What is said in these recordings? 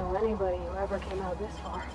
know anybody who ever came out this far.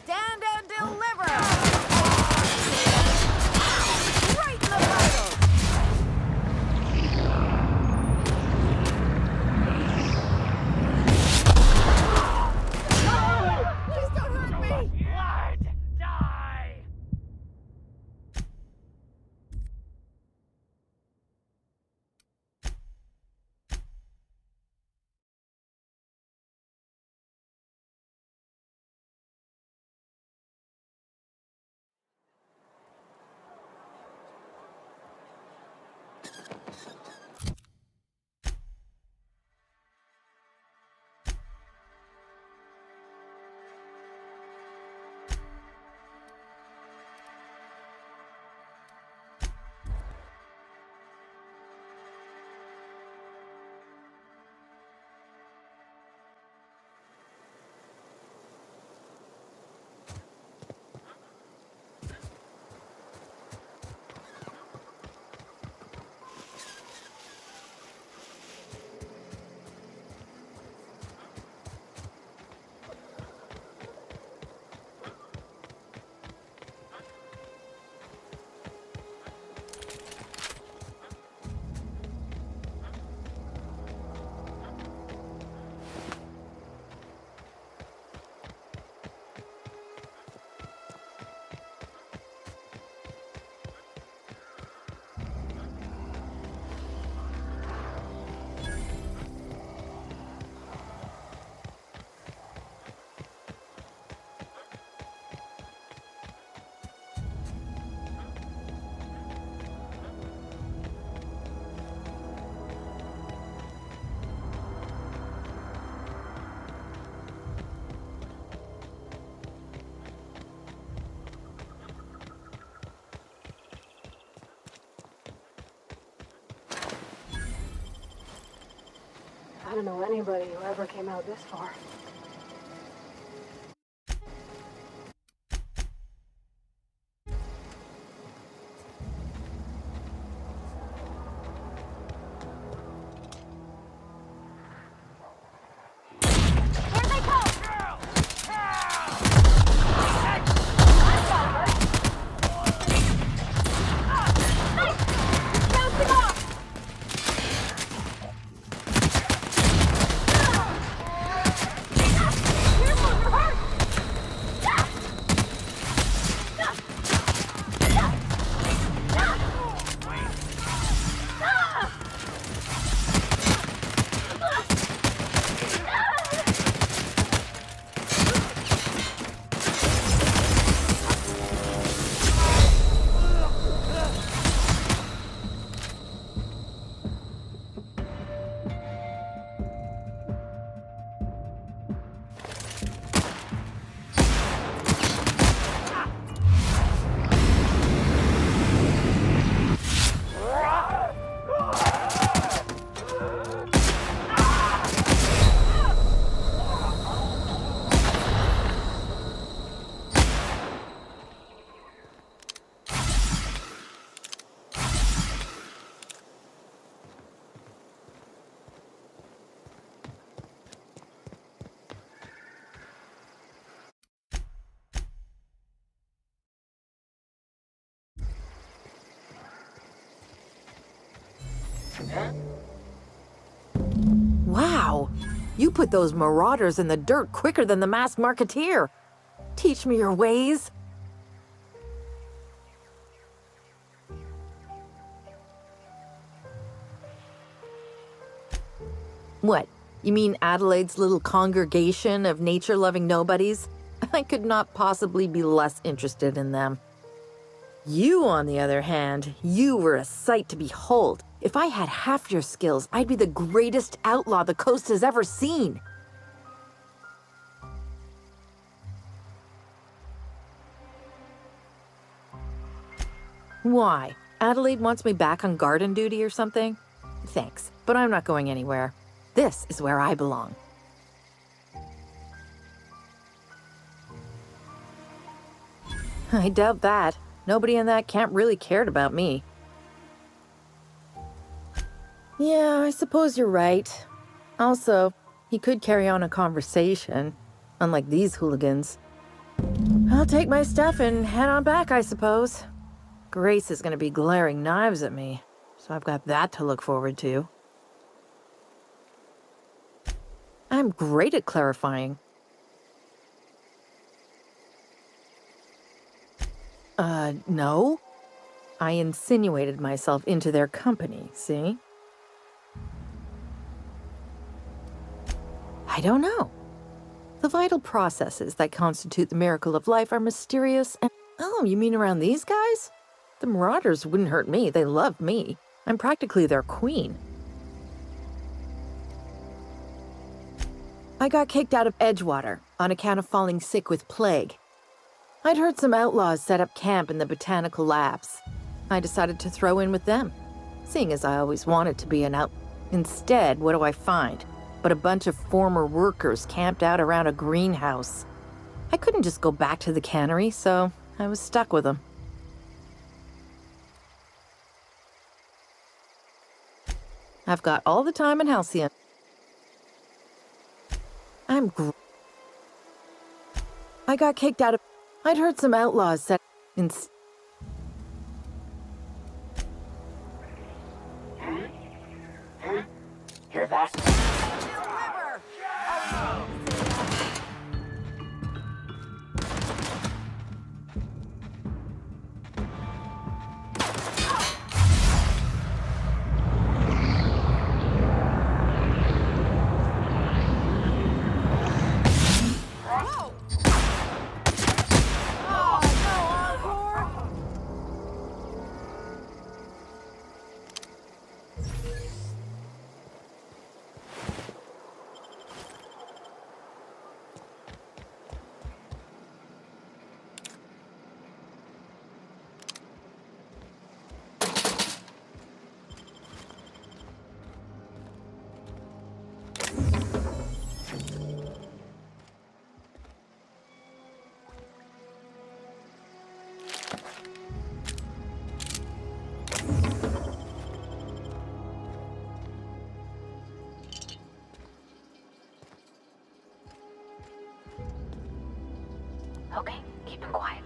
Stand and deliver! Right in the middle! Please don't hurt me! Blood! Die! I don't know anybody who ever came out this far. Here they come! Bouncing off! Careful, you're hurt! Wow, you put those marauders in the dirt quicker than the masked marketeer. Teach me your ways. What, you mean Adelaide's little congregation of nature-loving nobodies? I could not possibly be less interested in them. You, on the other hand, you were a sight to behold. If I had half your skills, I'd be the greatest outlaw the coast has ever seen. Why? Adelaide wants me back on garden duty or something? Thanks, but I'm not going anywhere. This is where I belong. I doubt that. Nobody in that camp really cared about me. Yeah, I suppose you're right. Also, he could carry on a conversation, unlike these hooligans. I'll take my stuff and head on back, I suppose. Grace is gonna be glaring knives at me, so I've got that to look forward to. I'm great at clarifying. No. I insinuated myself into their company, see? I don't know. The vital processes that constitute the miracle of life are mysterious and... Oh, you mean around these guys? The Marauders wouldn't hurt me. They love me. I'm practically their queen. I got kicked out of Edgewater on account of falling sick with plague. I'd heard some outlaws set up camp in the botanical labs. I decided to throw in with them, seeing as I always wanted to be an out. Instead, what do I find? But a bunch of former workers camped out around a greenhouse. I couldn't just go back to the cannery, so I was stuck with them. I've got all the time in Halcyon. I got kicked out of... I'd heard some outlaws set in... Hear that? Okay, keep it quiet.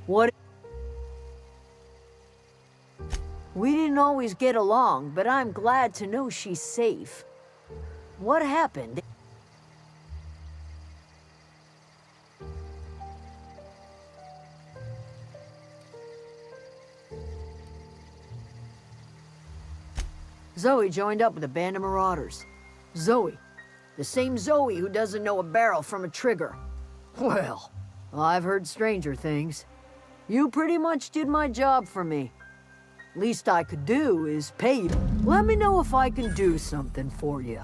What? We didn't always get along, but I'm glad to know she's safe. What happened? Zoe joined up with a band of marauders. Zoe. The same Zoe who doesn't know a barrel from a trigger. Well, I've heard stranger things. You pretty much did my job for me. Least I could do is pay you. Let me know if I can do something for you.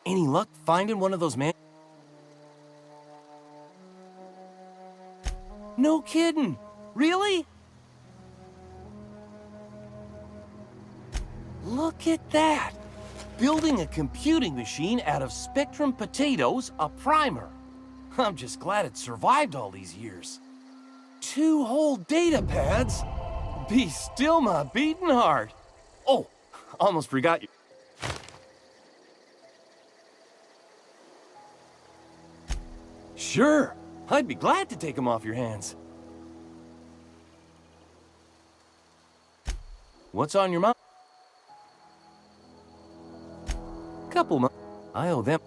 Any luck finding one of those man? No kidding. Really? Look at that. Building a computing machine out of Spectrum potatoes, a primer. I'm just glad it survived all these years. 2 whole data pads? Be still my beating heart. Oh, almost forgot you. Sure. I'd be glad to take them off your hands. What's on your mind? Couple months. I owe them.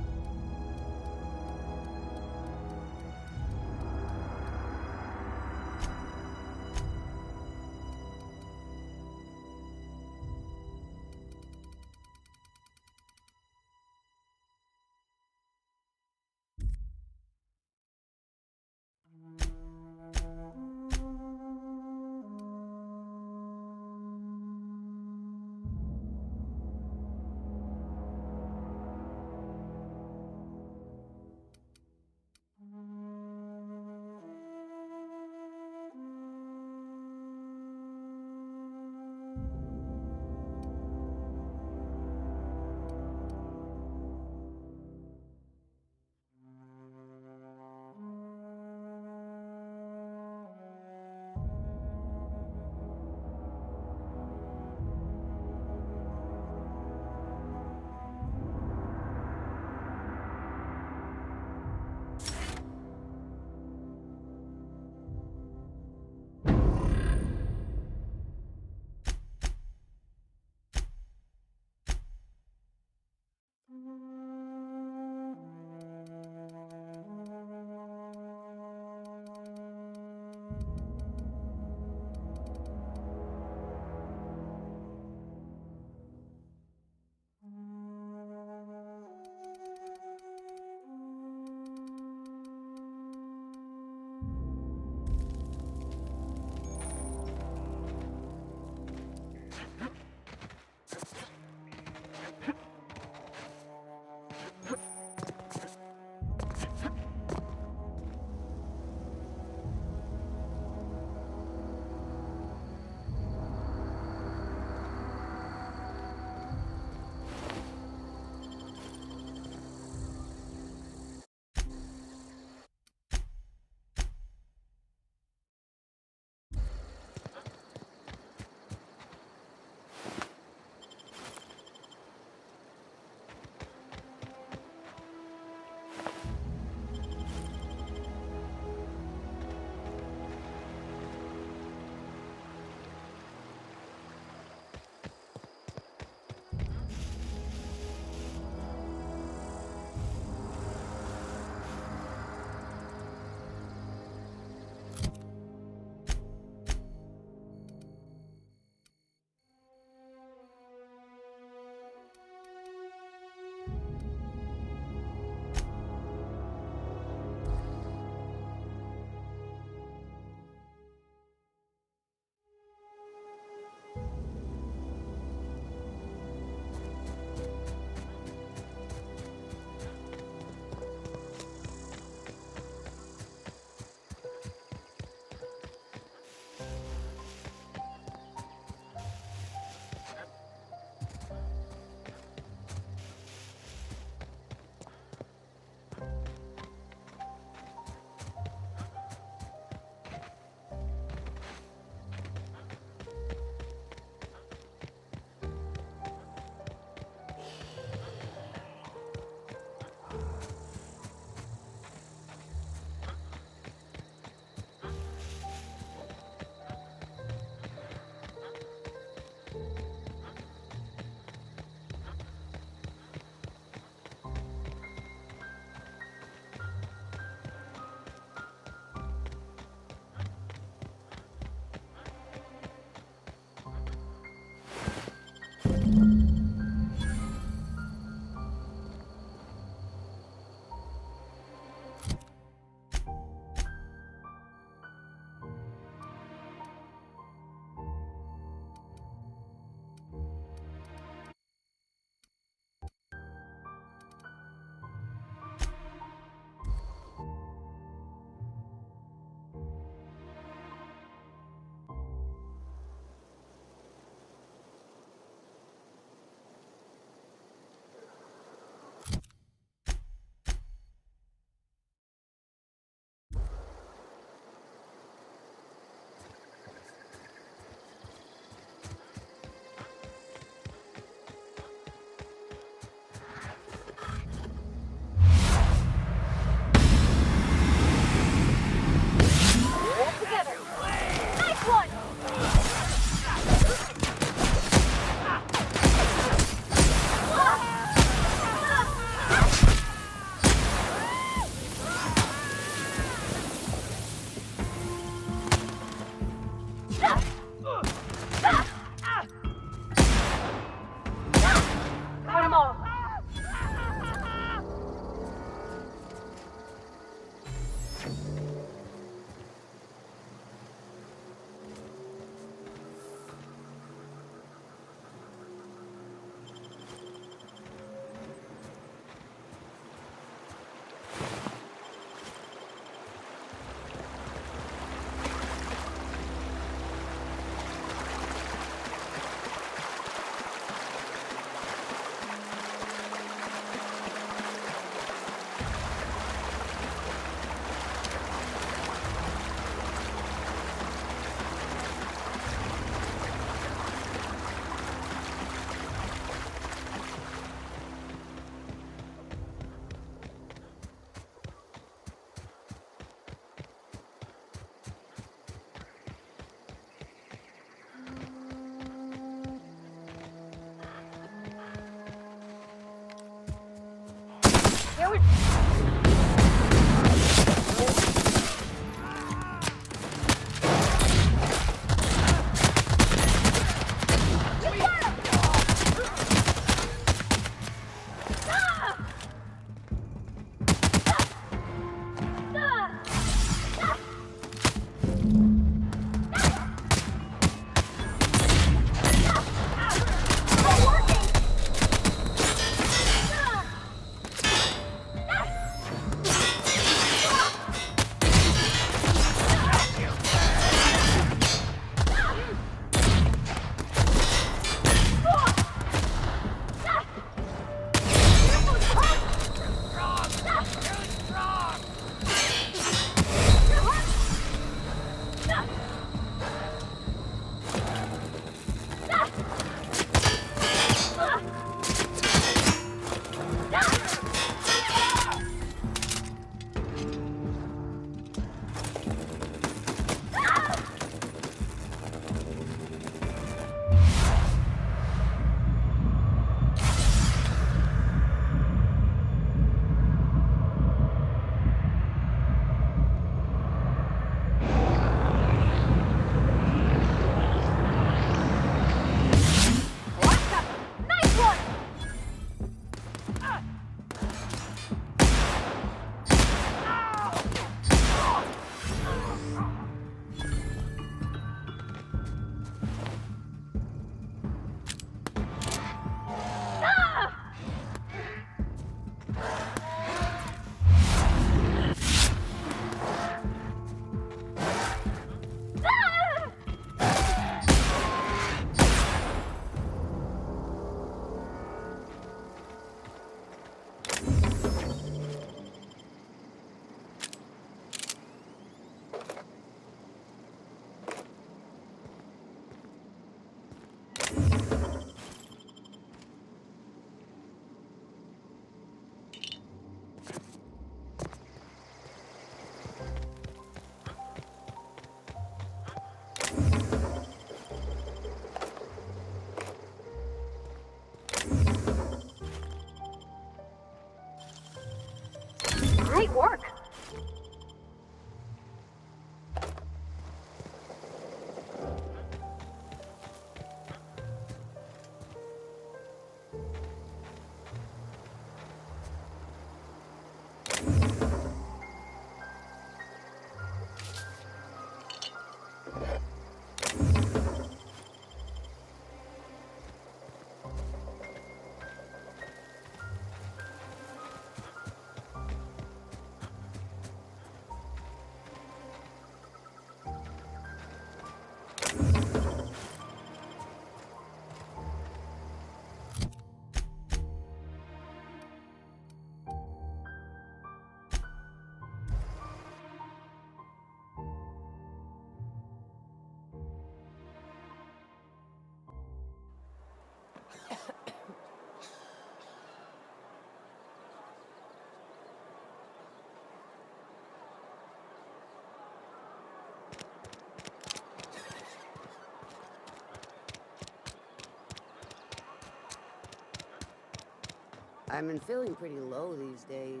I've been feeling pretty low these days.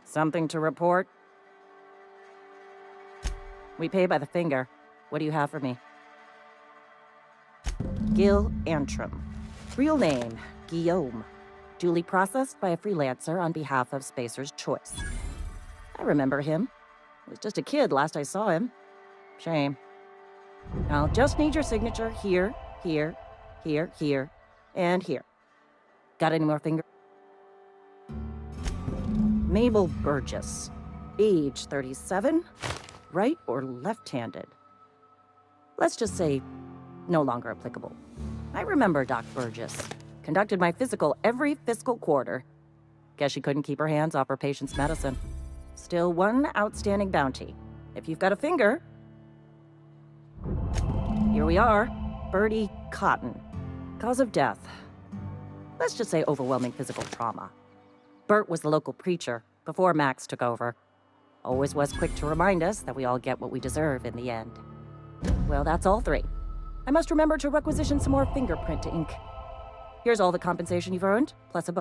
Something to report? We pay by the finger. What do you have for me? Gil Antrim. Real name, Guillaume. Duly processed by a freelancer on behalf of Spacer's Choice. I remember him. Was just a kid last I saw him. Shame. I'll just need your signature here, here, here, here, and here. Got any more finger? Mabel Burgess. Age 37. Right or left-handed? Let's just say no longer applicable. I remember Doc Burgess. Conducted my physical every fiscal quarter. Guess she couldn't keep her hands off her patient's medicine. Still one outstanding bounty. If you've got a finger... Here we are. Bertie Cotton. Cause of death. Let's just say overwhelming physical trauma. Bert was the local preacher before Max took over. Always was quick to remind us that we all get what we deserve in the end. Well, that's all three. I must remember to requisition some more fingerprint ink. Here's all the compensation you've earned, plus a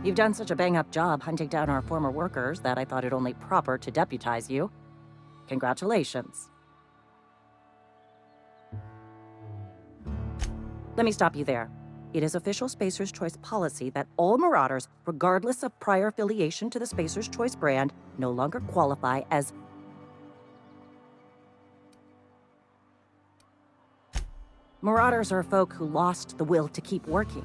You've done such a bang-up job hunting down our former workers that I thought it only proper to deputize you. Congratulations. Let me stop you there. It is official Spacer's Choice policy that all Marauders, regardless of prior affiliation to the Spacer's Choice brand, no longer qualify as... Marauders are folk who lost the will to keep working,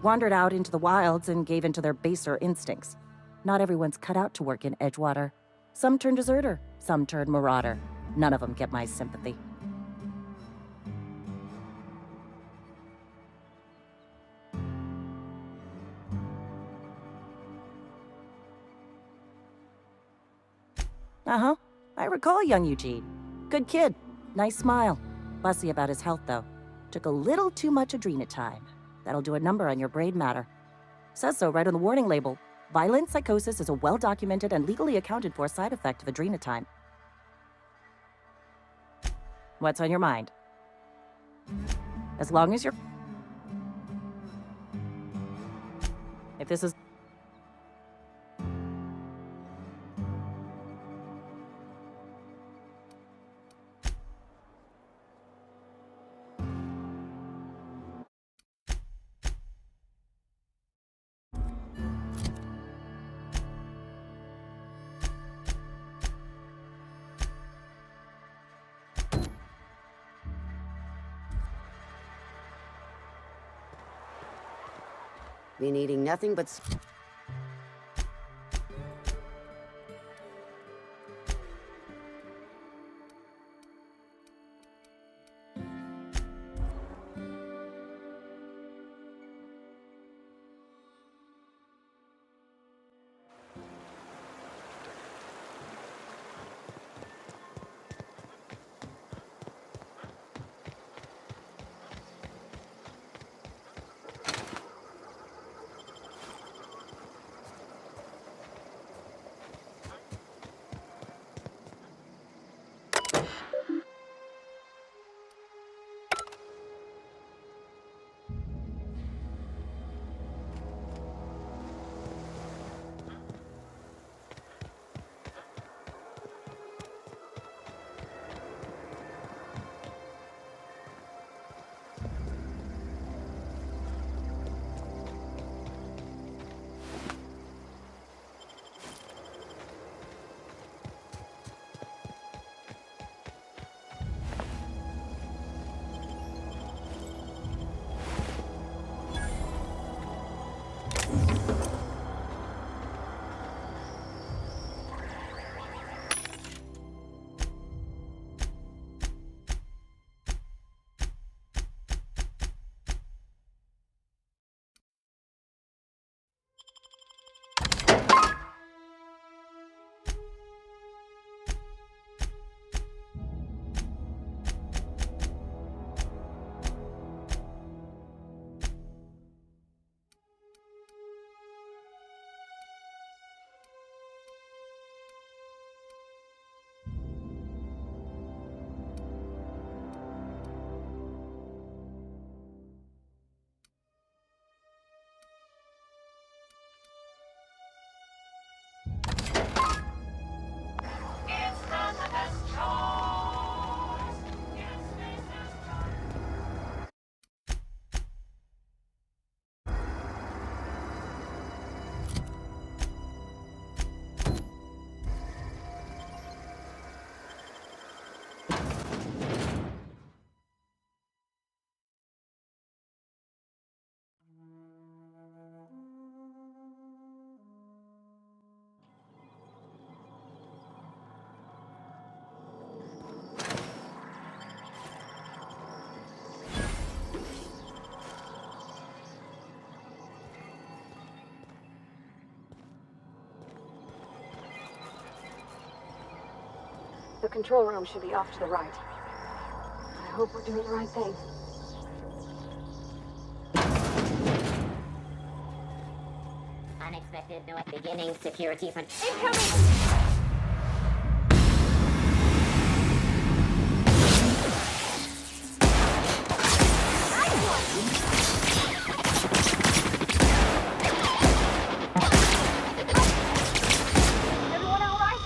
wandered out into the wilds and gave into their baser instincts. Not everyone's cut out to work in Edgewater. Some turn deserter, some turn marauder. None of them get my sympathy. Uh-huh. I recall young Eugene. Good kid. Nice smile. Fussy about his health, though. Took a little too much adrenatime. That'll do a number on your brain matter. Says so right on the warning label. Violent psychosis is a well-documented and legally accounted for side effect of adrenatime. What's on your mind? As long as you're... If this is... Been eating nothing but... control room should be off to the right. I hope we're doing the right thing. Unexpected noise beginning. Security for Incoming! Everyone all right?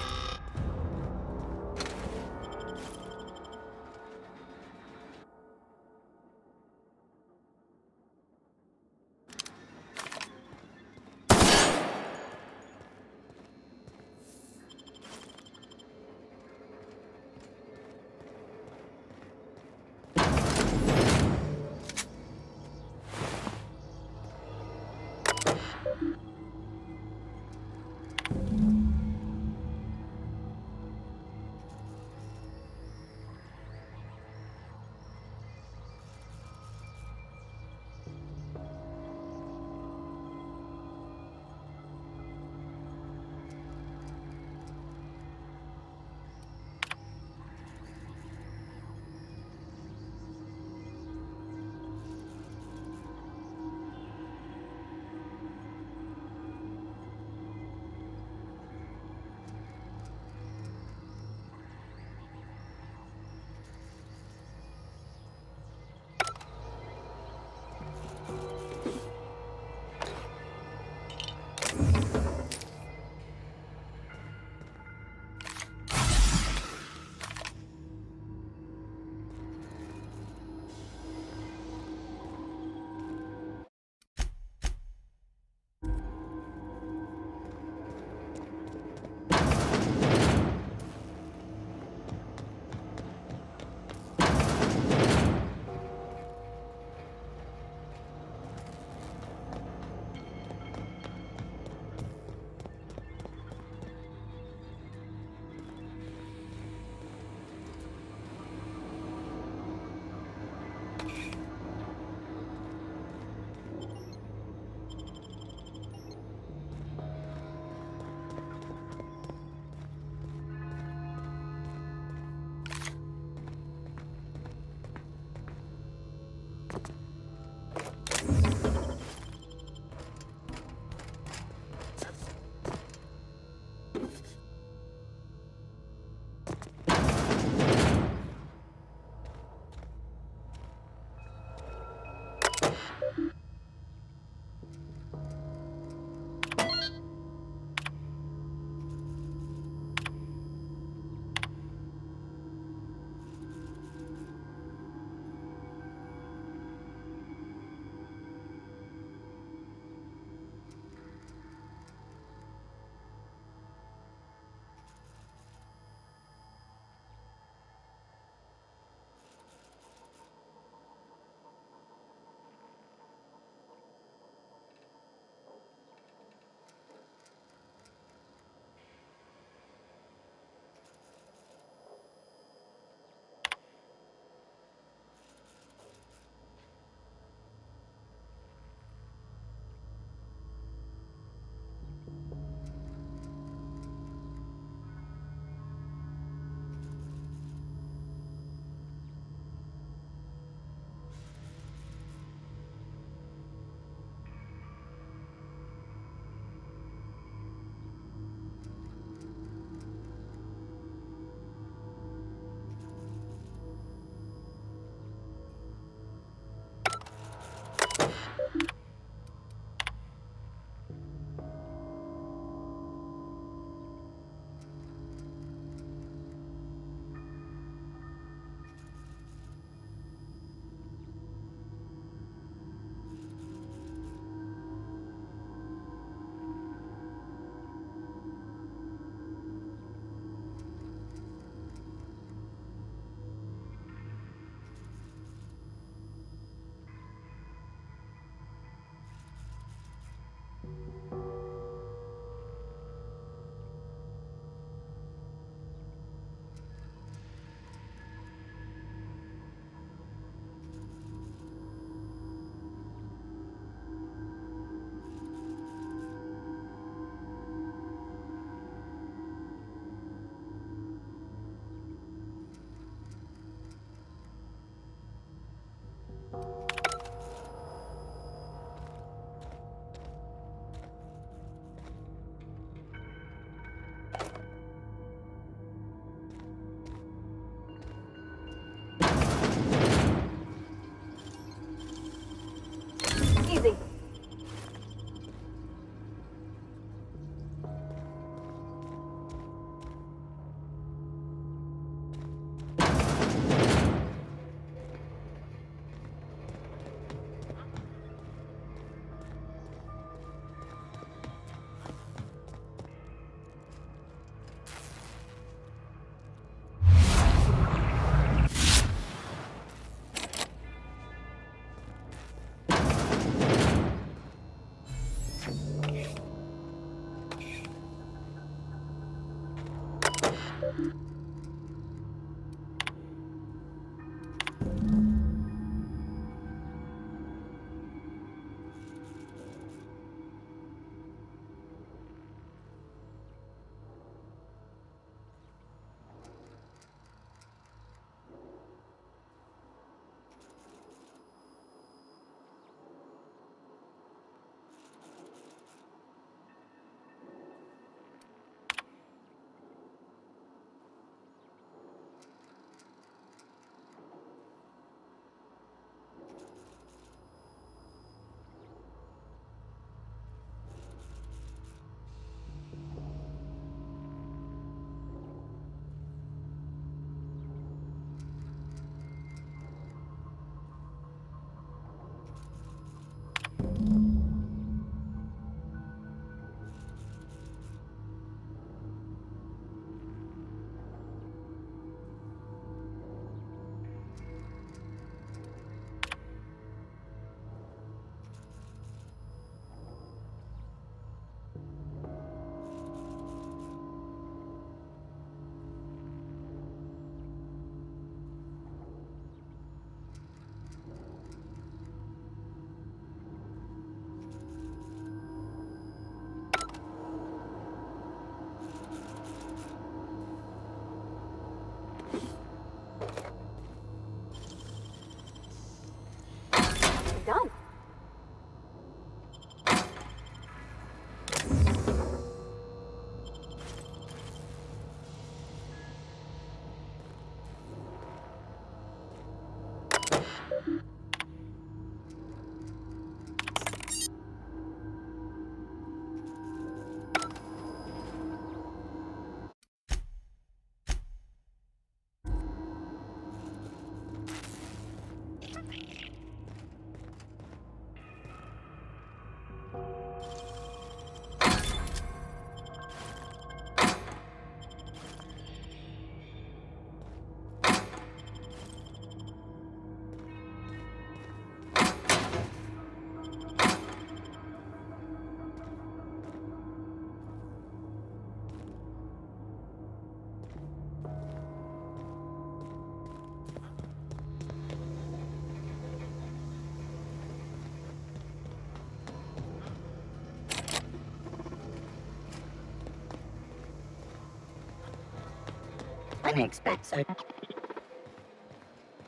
unexpected.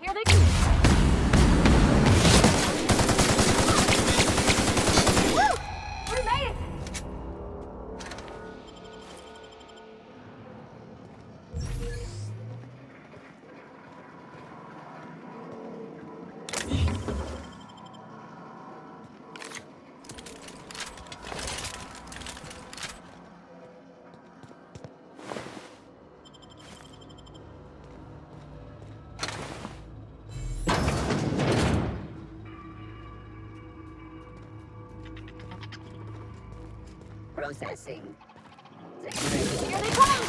Here they come. Woo! We made it! Processing. Here they come!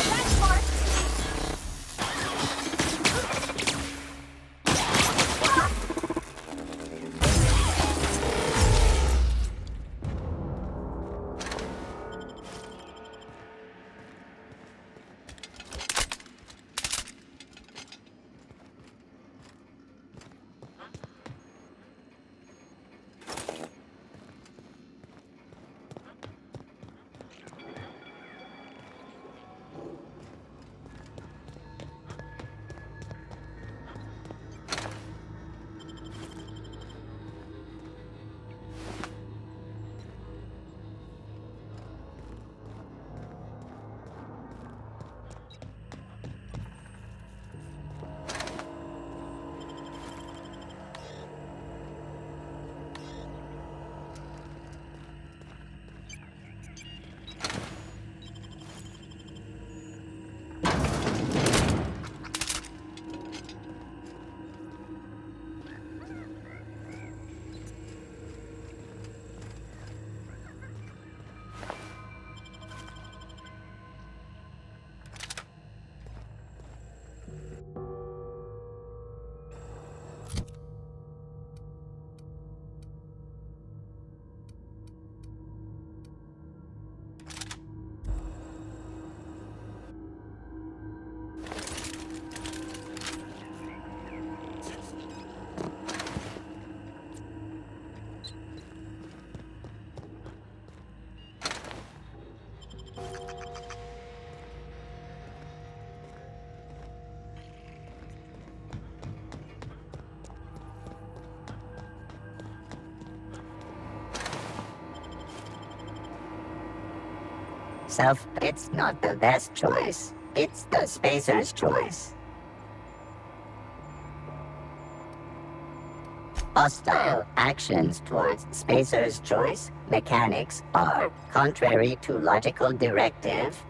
That's smart! It's not the best choice. It's the spacer's choice. Hostile actions towards spacer's choice mechanics are contrary to logical directive.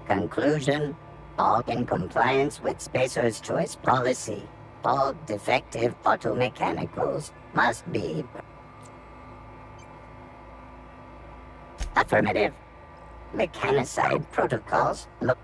Conclusion, all in compliance with spacer's choice policy. All defective automechanicals must be... Affirmative. Mechanicide protocols look...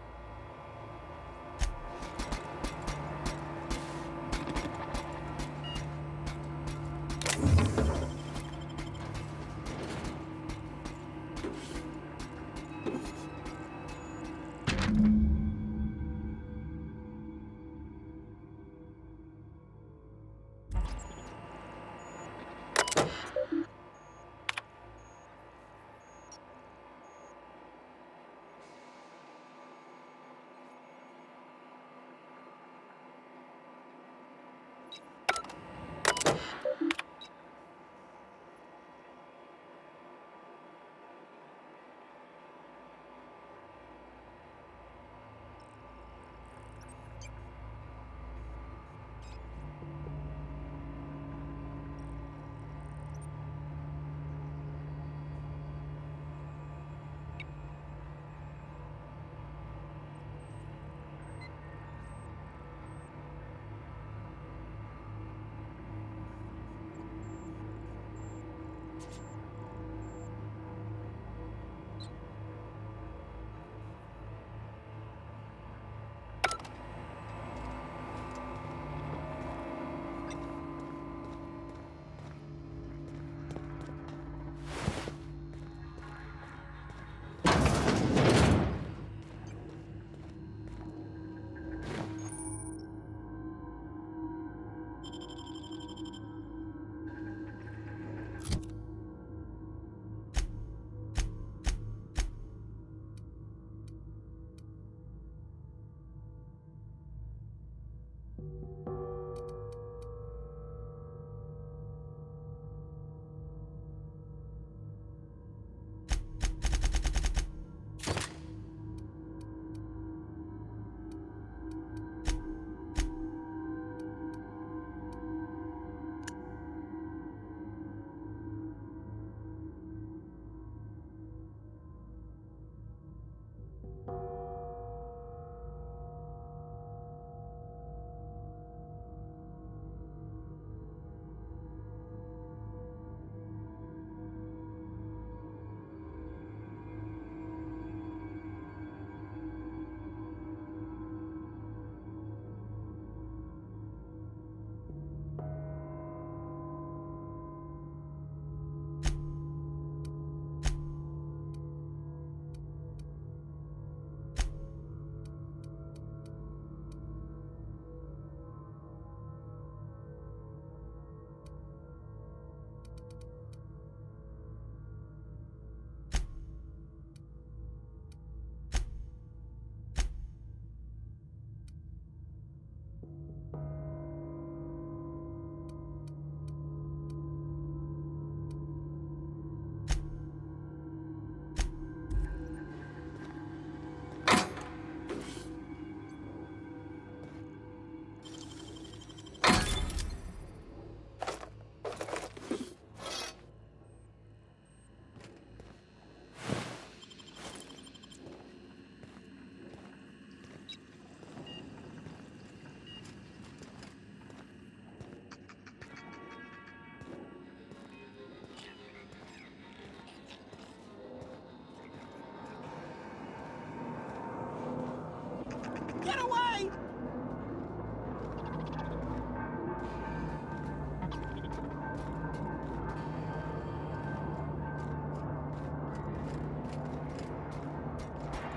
Get away!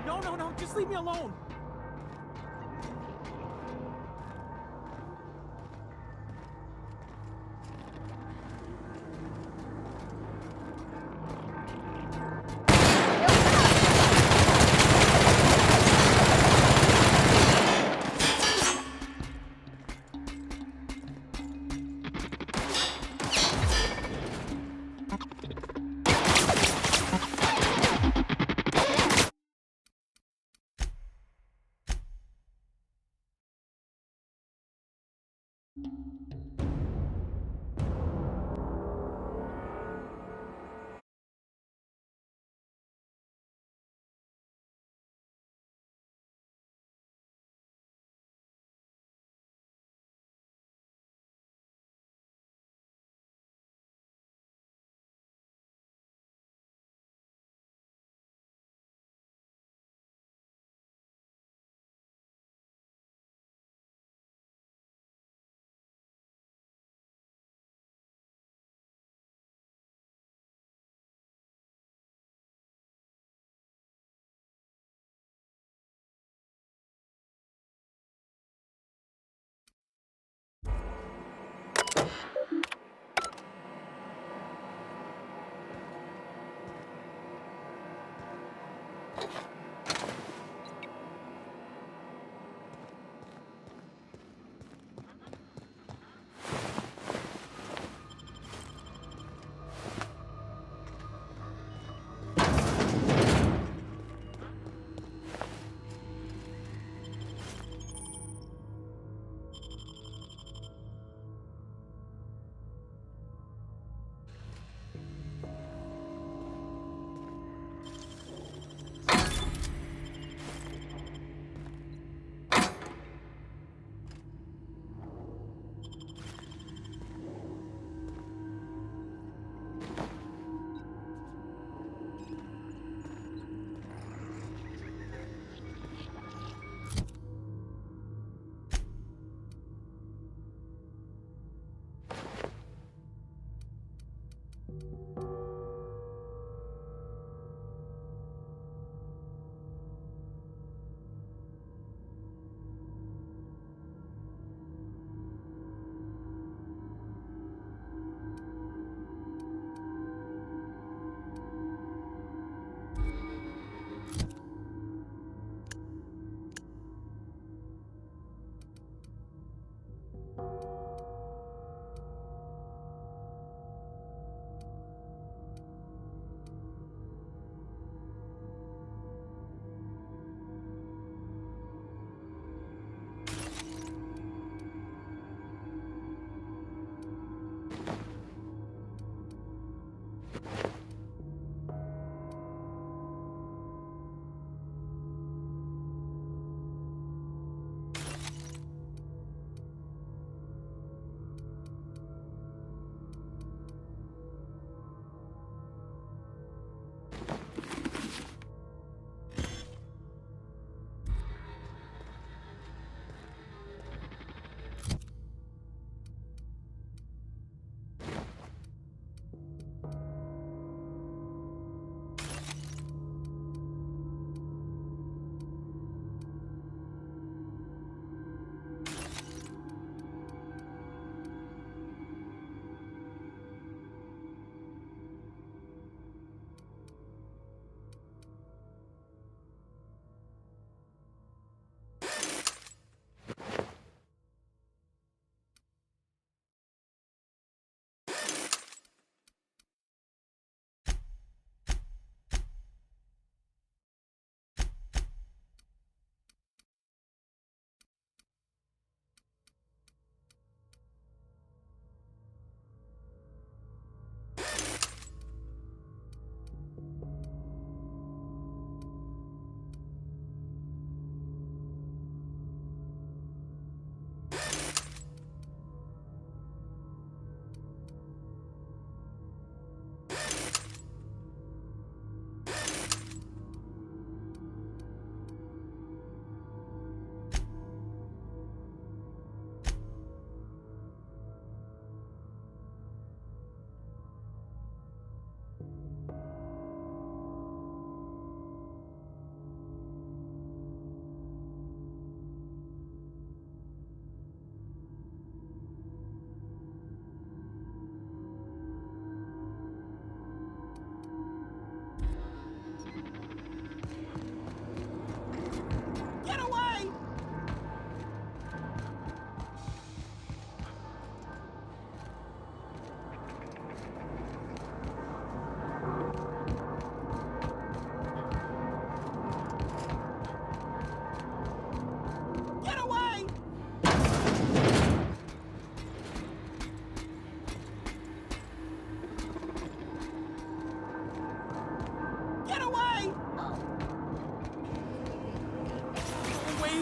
No, just leave me alone.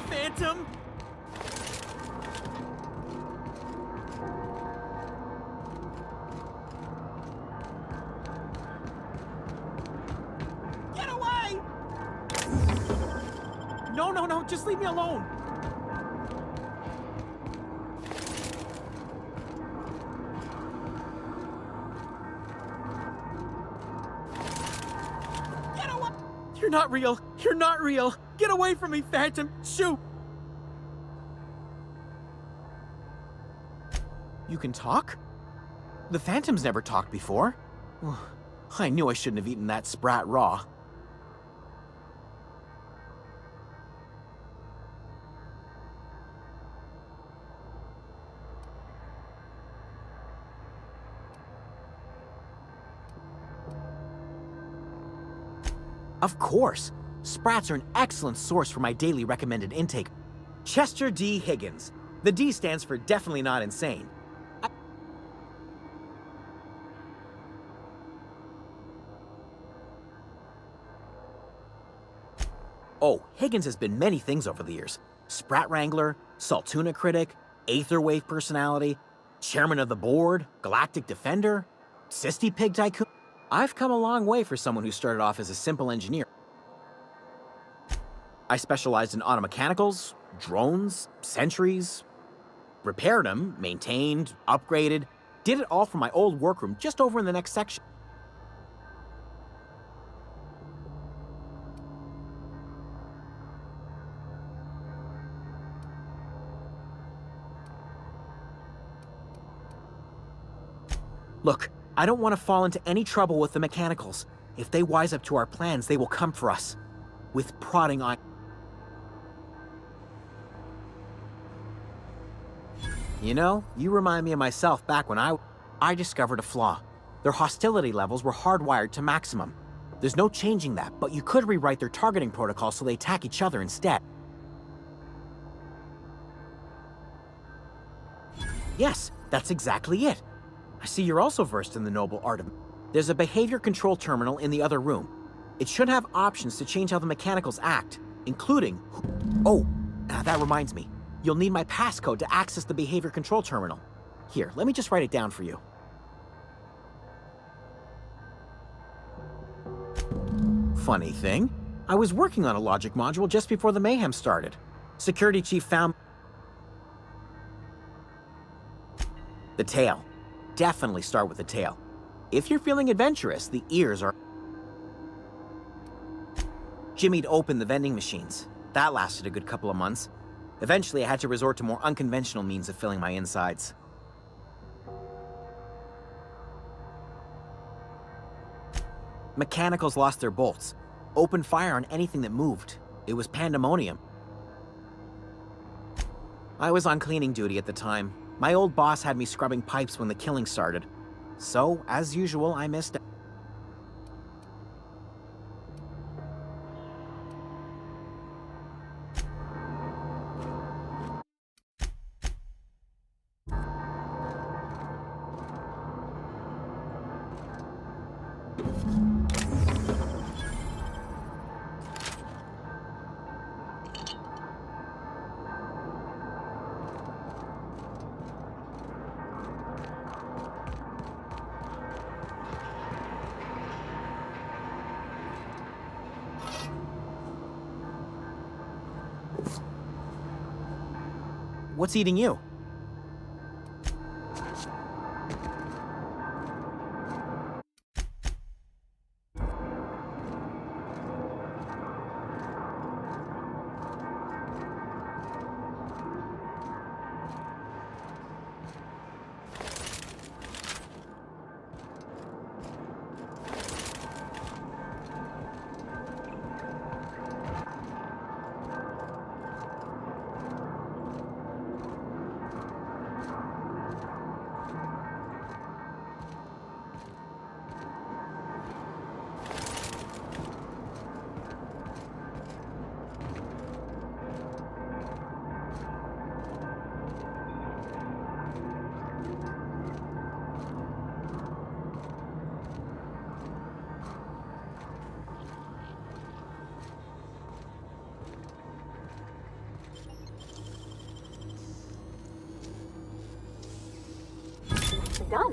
me, Phantom! Get away! No, no, no, just leave me alone! Get away! You're not real! You're not real! Get away from me, Phantom! Shoot! You can talk? The Phantom's never talked before. I knew I shouldn't have eaten that sprat raw. Of course! Sprats are an excellent source for my daily recommended intake. Chester D. Higgins. The D stands for definitely not insane. Oh, Higgins has been many things over the years. Sprat Wrangler, Saltuna critic, Aetherwave personality, chairman of the board, Galactic Defender, Sisty Pig Tycoon. I've come a long way for someone who started off as a simple engineer. I specialized in automechanicals, drones, sentries, repaired them, maintained, upgraded, did it all from my old workroom just over in the next section. Look, I don't want to fall into any trouble with the mechanicals. If they wise up to our plans, they will come for us. With prodding on. You know, you remind me of myself back when I discovered a flaw. Their hostility levels were hardwired to maximum. There's no changing that, but you could rewrite their targeting protocol so they attack each other instead. Yes, that's exactly it. I see you're also versed in the noble art of... There's a behavior control terminal in the other room. It should have options to change how the mechanicals act, including... Oh, that reminds me. You'll need my passcode to access the behavior control terminal. Here, let me just write it down for you. Funny thing, I was working on a logic module just before the mayhem started. Security chief found... The tail. Definitely start with the tail. If you're feeling adventurous, the ears are... Jimmy'd opened the vending machines. That lasted a good couple of months. Eventually, I had to resort to more unconventional means of filling my insides. Mechanicals lost their bolts. Opened fire on anything that moved. It was pandemonium. I was on cleaning duty at the time. My old boss had me scrubbing pipes when the killing started. So, as usual, I missed it. What's eating you? done?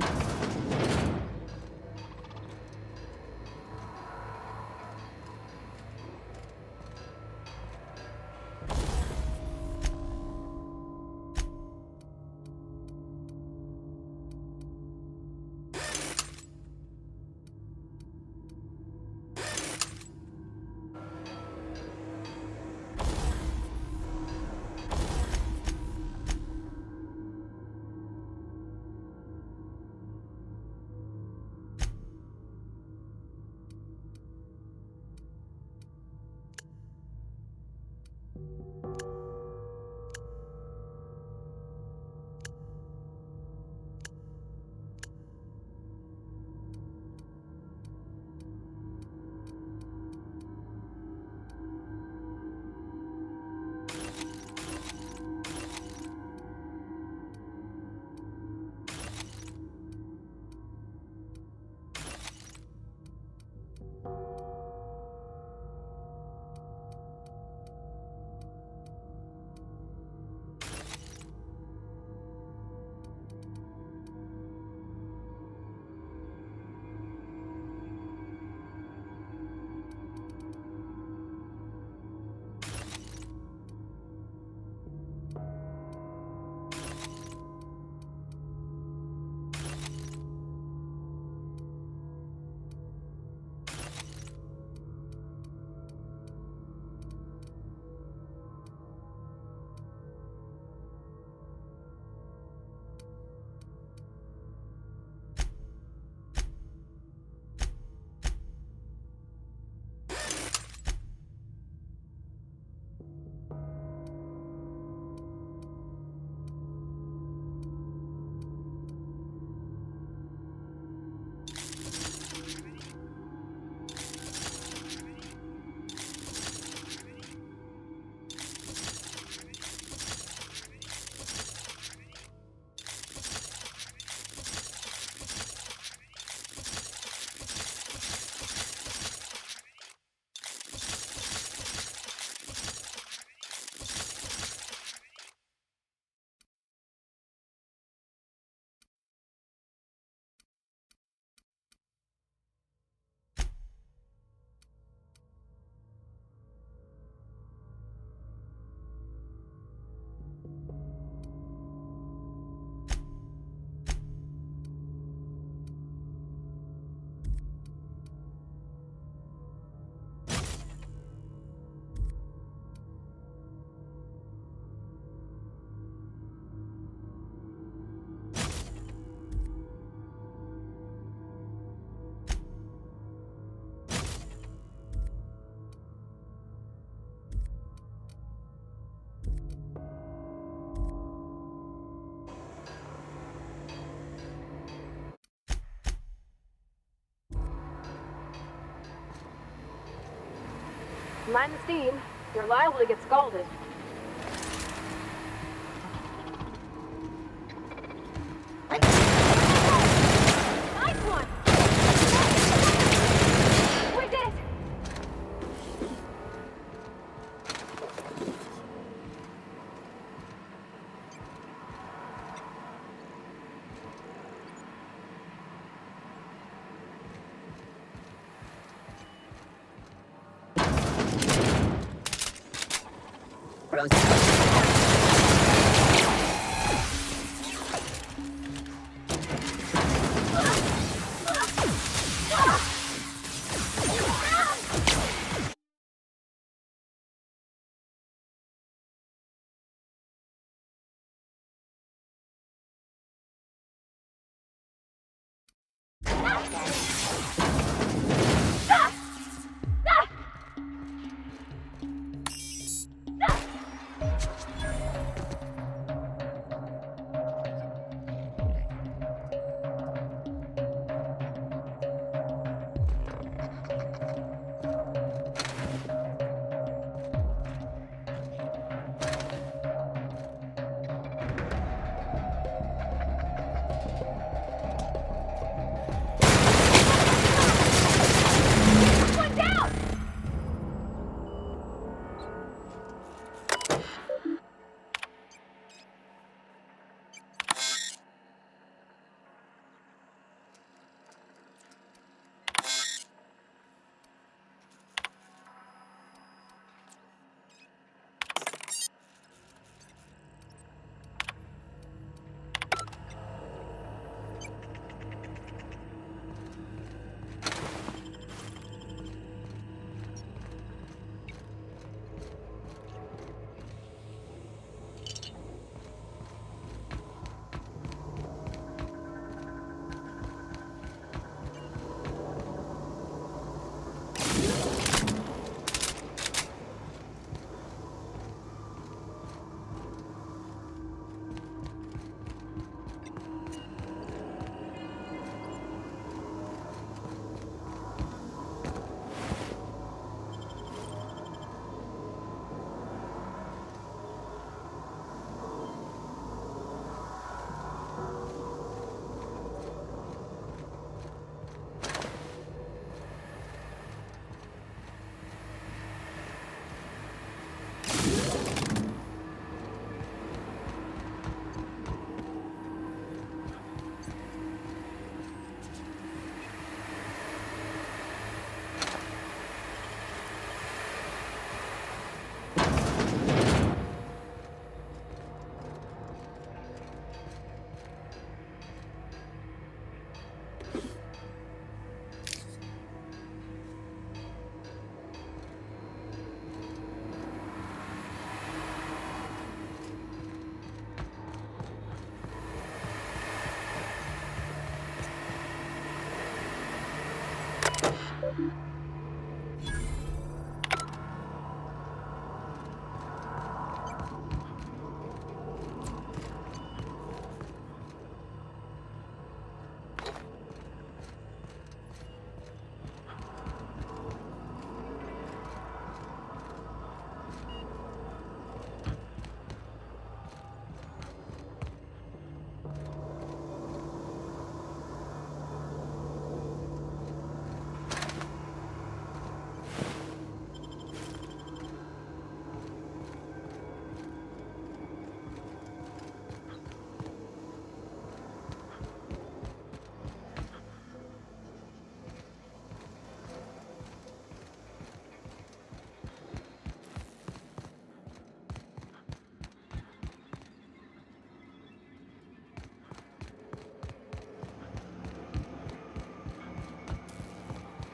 Mind the steam. You're liable to get scalded. Nice one! We did it!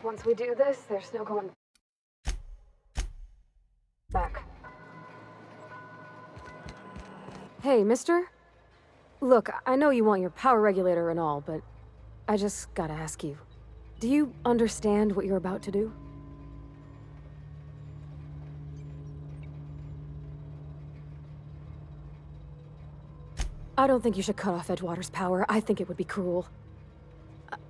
Once we do this, there's no going back. Hey, mister? Look, I know you want your power regulator and all, but I just gotta ask you. Do you understand what you're about to do? I don't think you should cut off Edgewater's power. I think it would be cruel.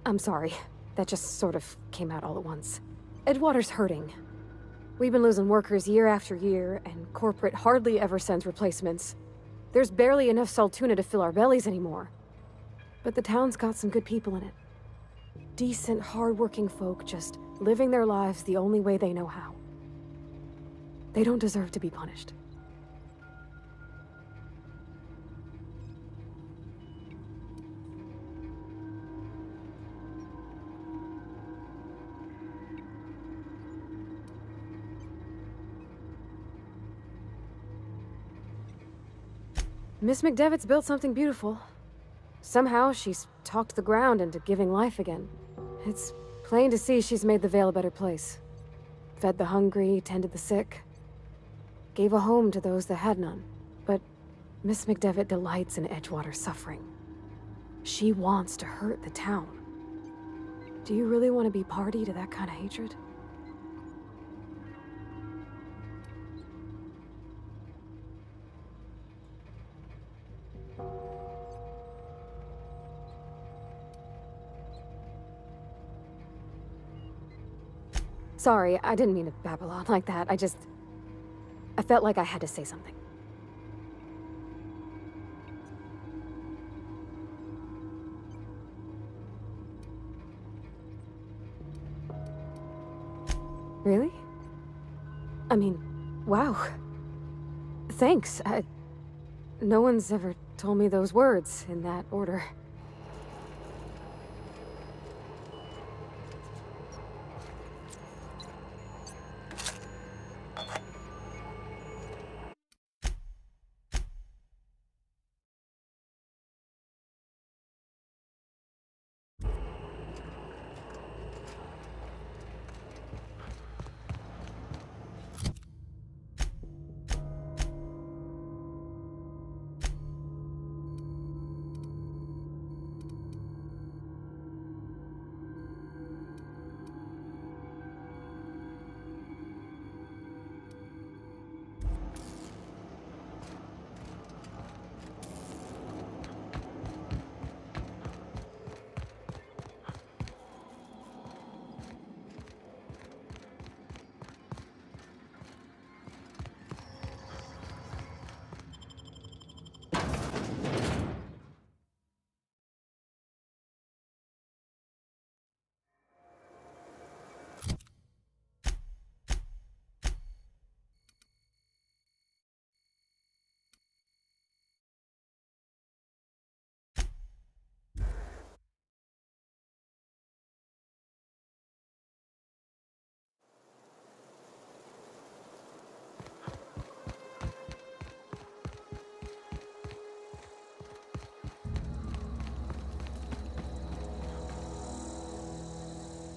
I'm sorry. That just sort of came out all at once. Edgewater's hurting. We've been losing workers year after year, and corporate hardly ever sends replacements. There's barely enough Saltuna to fill our bellies anymore. But the town's got some good people in it. Decent, hard-working folk just living their lives the only way they know how. They don't deserve to be punished. Miss McDevitt's built something beautiful. Somehow, she's talked the ground into giving life again. It's plain to see she's made the Vale a better place. Fed the hungry, tended the sick. Gave a home to those that had none. But Miss McDevitt delights in Edgewater's suffering. She wants to hurt the town. Do you really want to be party to that kind of hatred? Sorry, I didn't mean to babble on like that. I felt like I had to say something. Really? I mean, wow. Thanks. No one's ever told me those words in that order.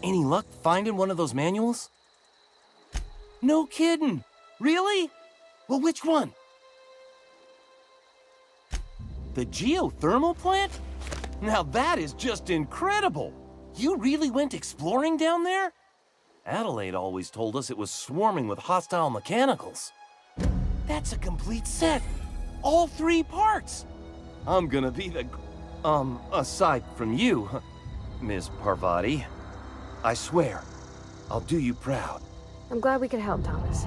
Any luck finding one of those manuals? No kidding! Really? Well, which one? The geothermal plant? Now that is just incredible! You really went exploring down there? Adelaide always told us it was swarming with hostile mechanicals. That's a complete set! All 3 parts! I'm gonna be the... aside from you, Ms. Parvati. I swear, I'll do you proud. I'm glad we could help, Thomas.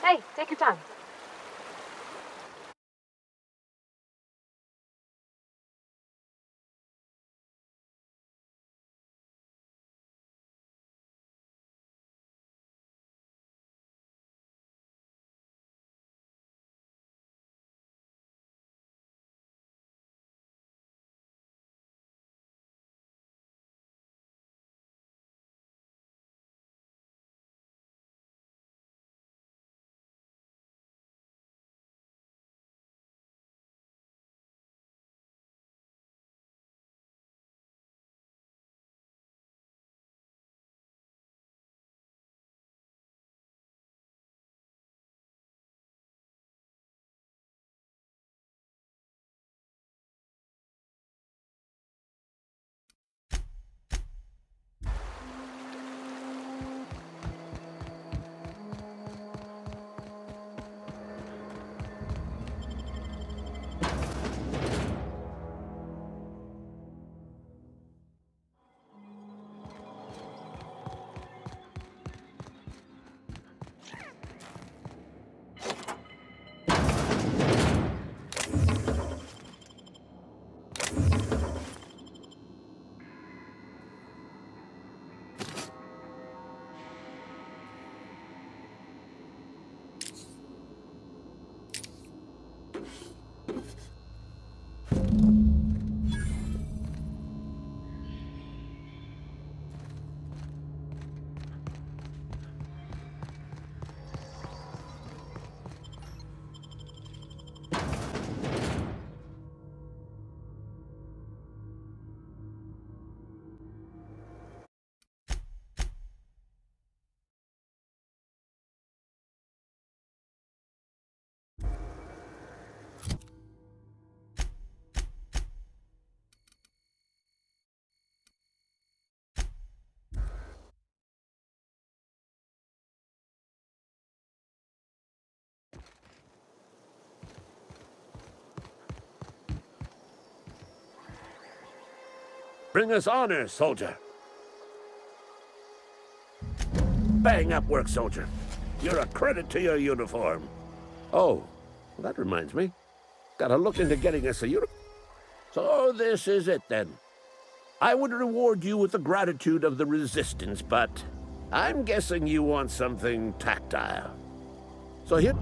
Hey, take your time. Bring us honor, soldier. Bang up work, soldier. You're a credit to your uniform. Oh, that reminds me. Gotta look into getting us a uniform. So this is it, then. I would reward you with the gratitude of the Resistance, but I'm guessing you want something tactile. So here...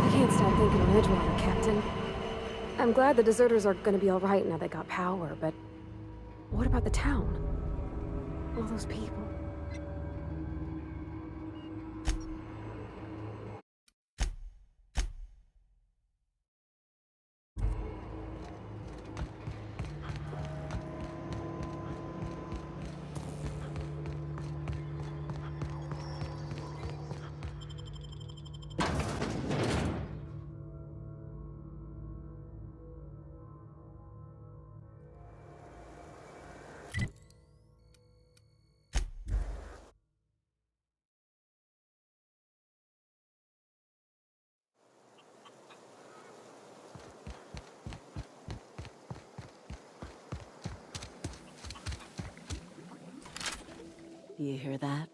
I can't stop thinking of Edgewater, Captain. I'm glad the deserters are gonna be alright now they got power, but what about the town? All those people. Do you hear that?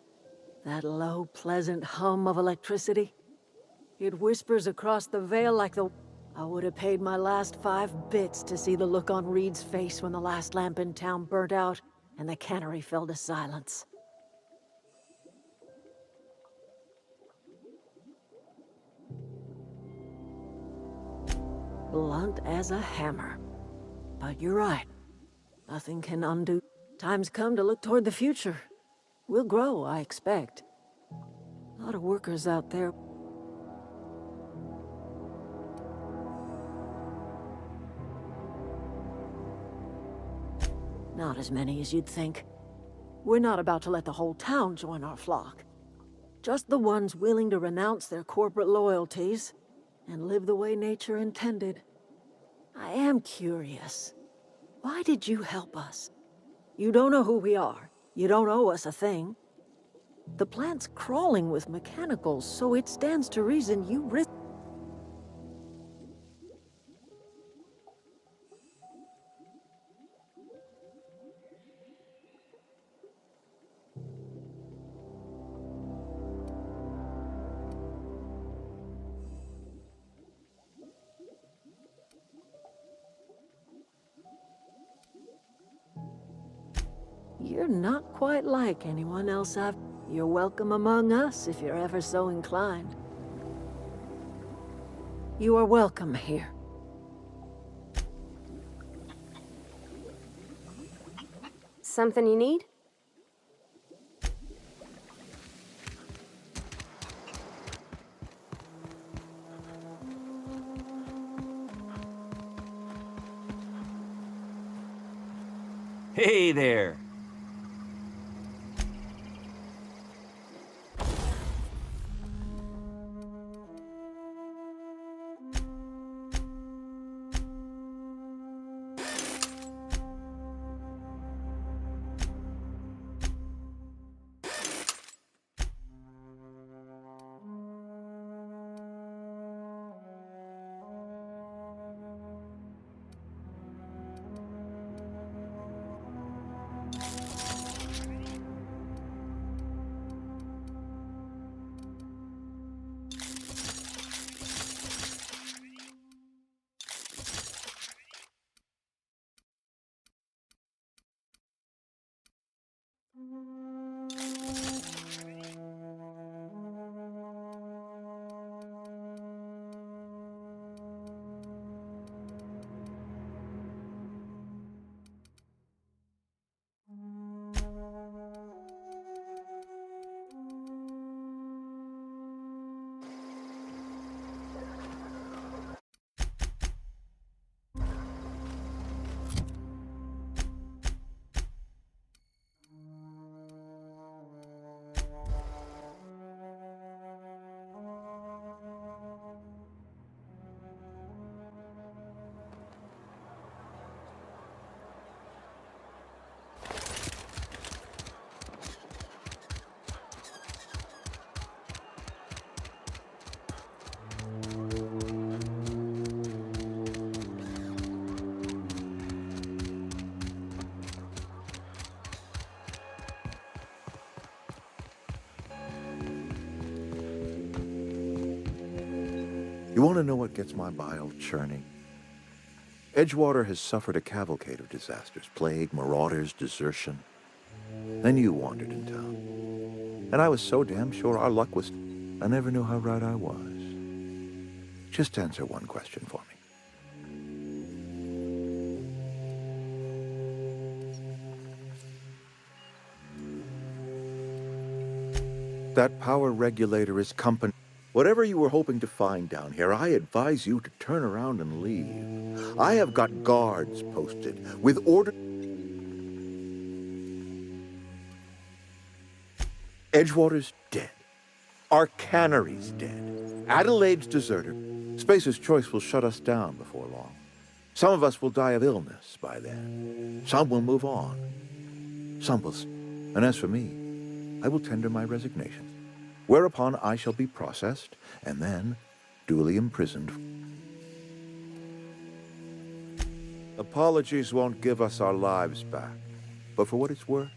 That low, pleasant hum of electricity? It whispers across the veil like the... I would have paid my last 5 bits to see the look on Reed's face when the last lamp in town burnt out and the cannery fell to silence. Blunt as a hammer. But you're right. Nothing can undo. Time's come to look toward the future. We'll grow, I expect. A lot of workers out there. Not as many as you'd think. We're not about to let the whole town join our flock. Just the ones willing to renounce their corporate loyalties and live the way nature intended. I am curious. Why did you help us? You don't know who we are. You don't owe us a thing. The plant's crawling with mechanicals, so it stands to reason you risk... You're not quite like anyone else I've... You're welcome among us if you're ever so inclined. You are welcome here. Something you need? Hey there! You want to know what gets my bile churning? Edgewater has suffered a cavalcade of disasters. Plague, marauders, desertion. Then you wandered in town. And I was so damn sure our luck was... I never knew how right I was. Just answer one question for me. That power regulator is company. Whatever you were hoping to find down here, I advise you to turn around and leave. I have got guards posted with order. Edgewater's dead. Our cannery's dead. Adelaide's deserter. Spacer's Choice will shut us down before long. Some of us will die of illness by then. Some will move on. Some will... And as for me, I will tender my resignation, whereupon I shall be processed and then duly imprisoned. Apologies won't give us our lives back, but for what it's worth,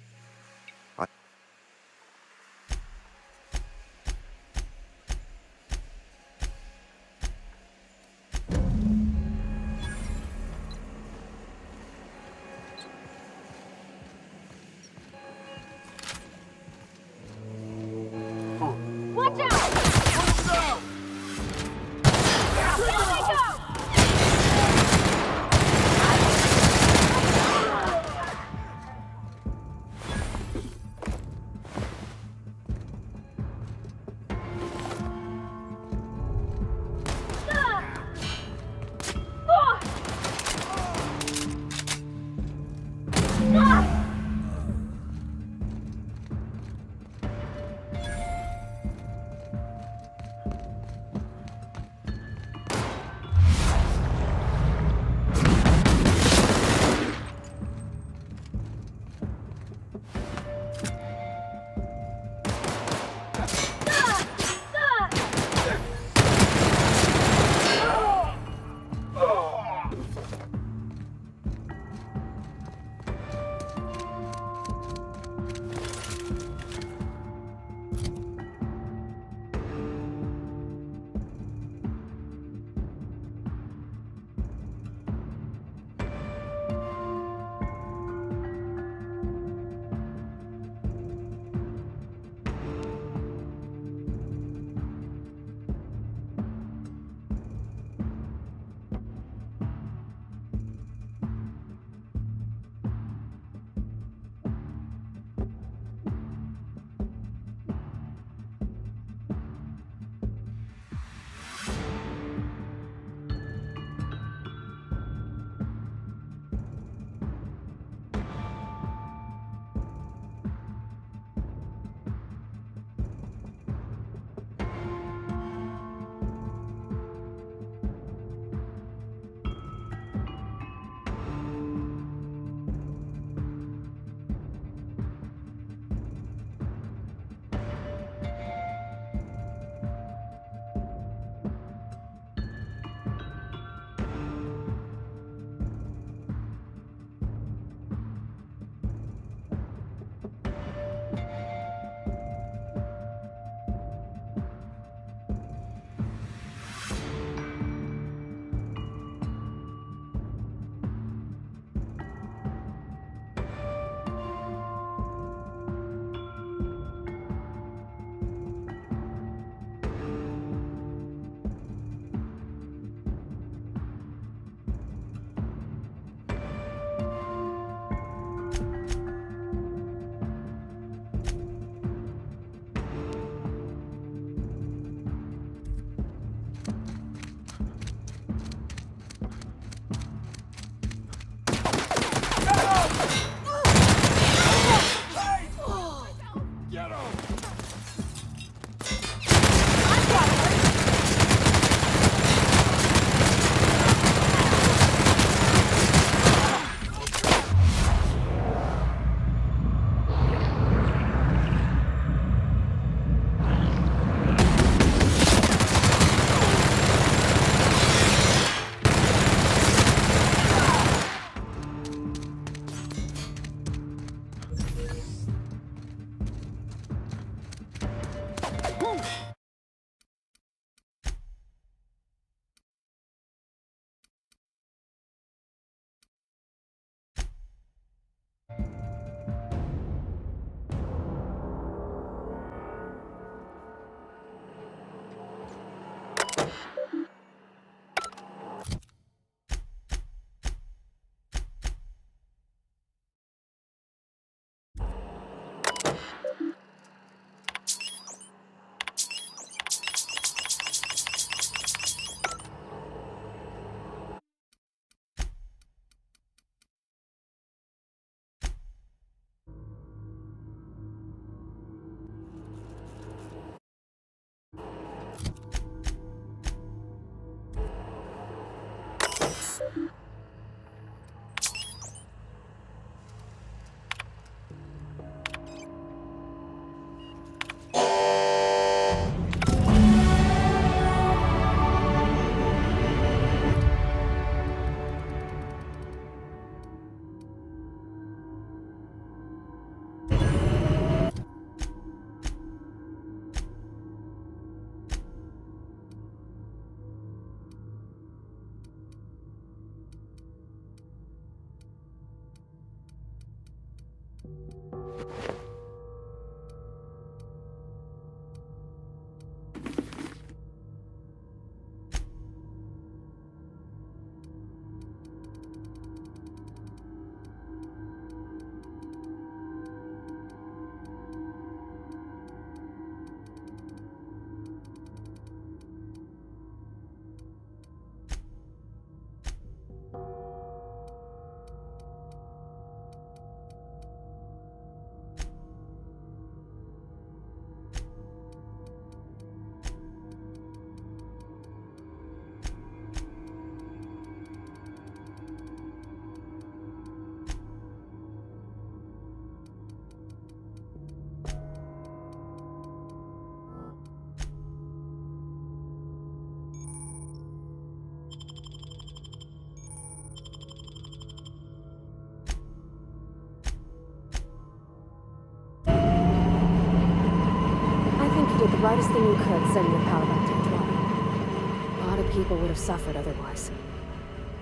brightest thing you could, sending the power back to Edgewater. A lot of people would have suffered otherwise.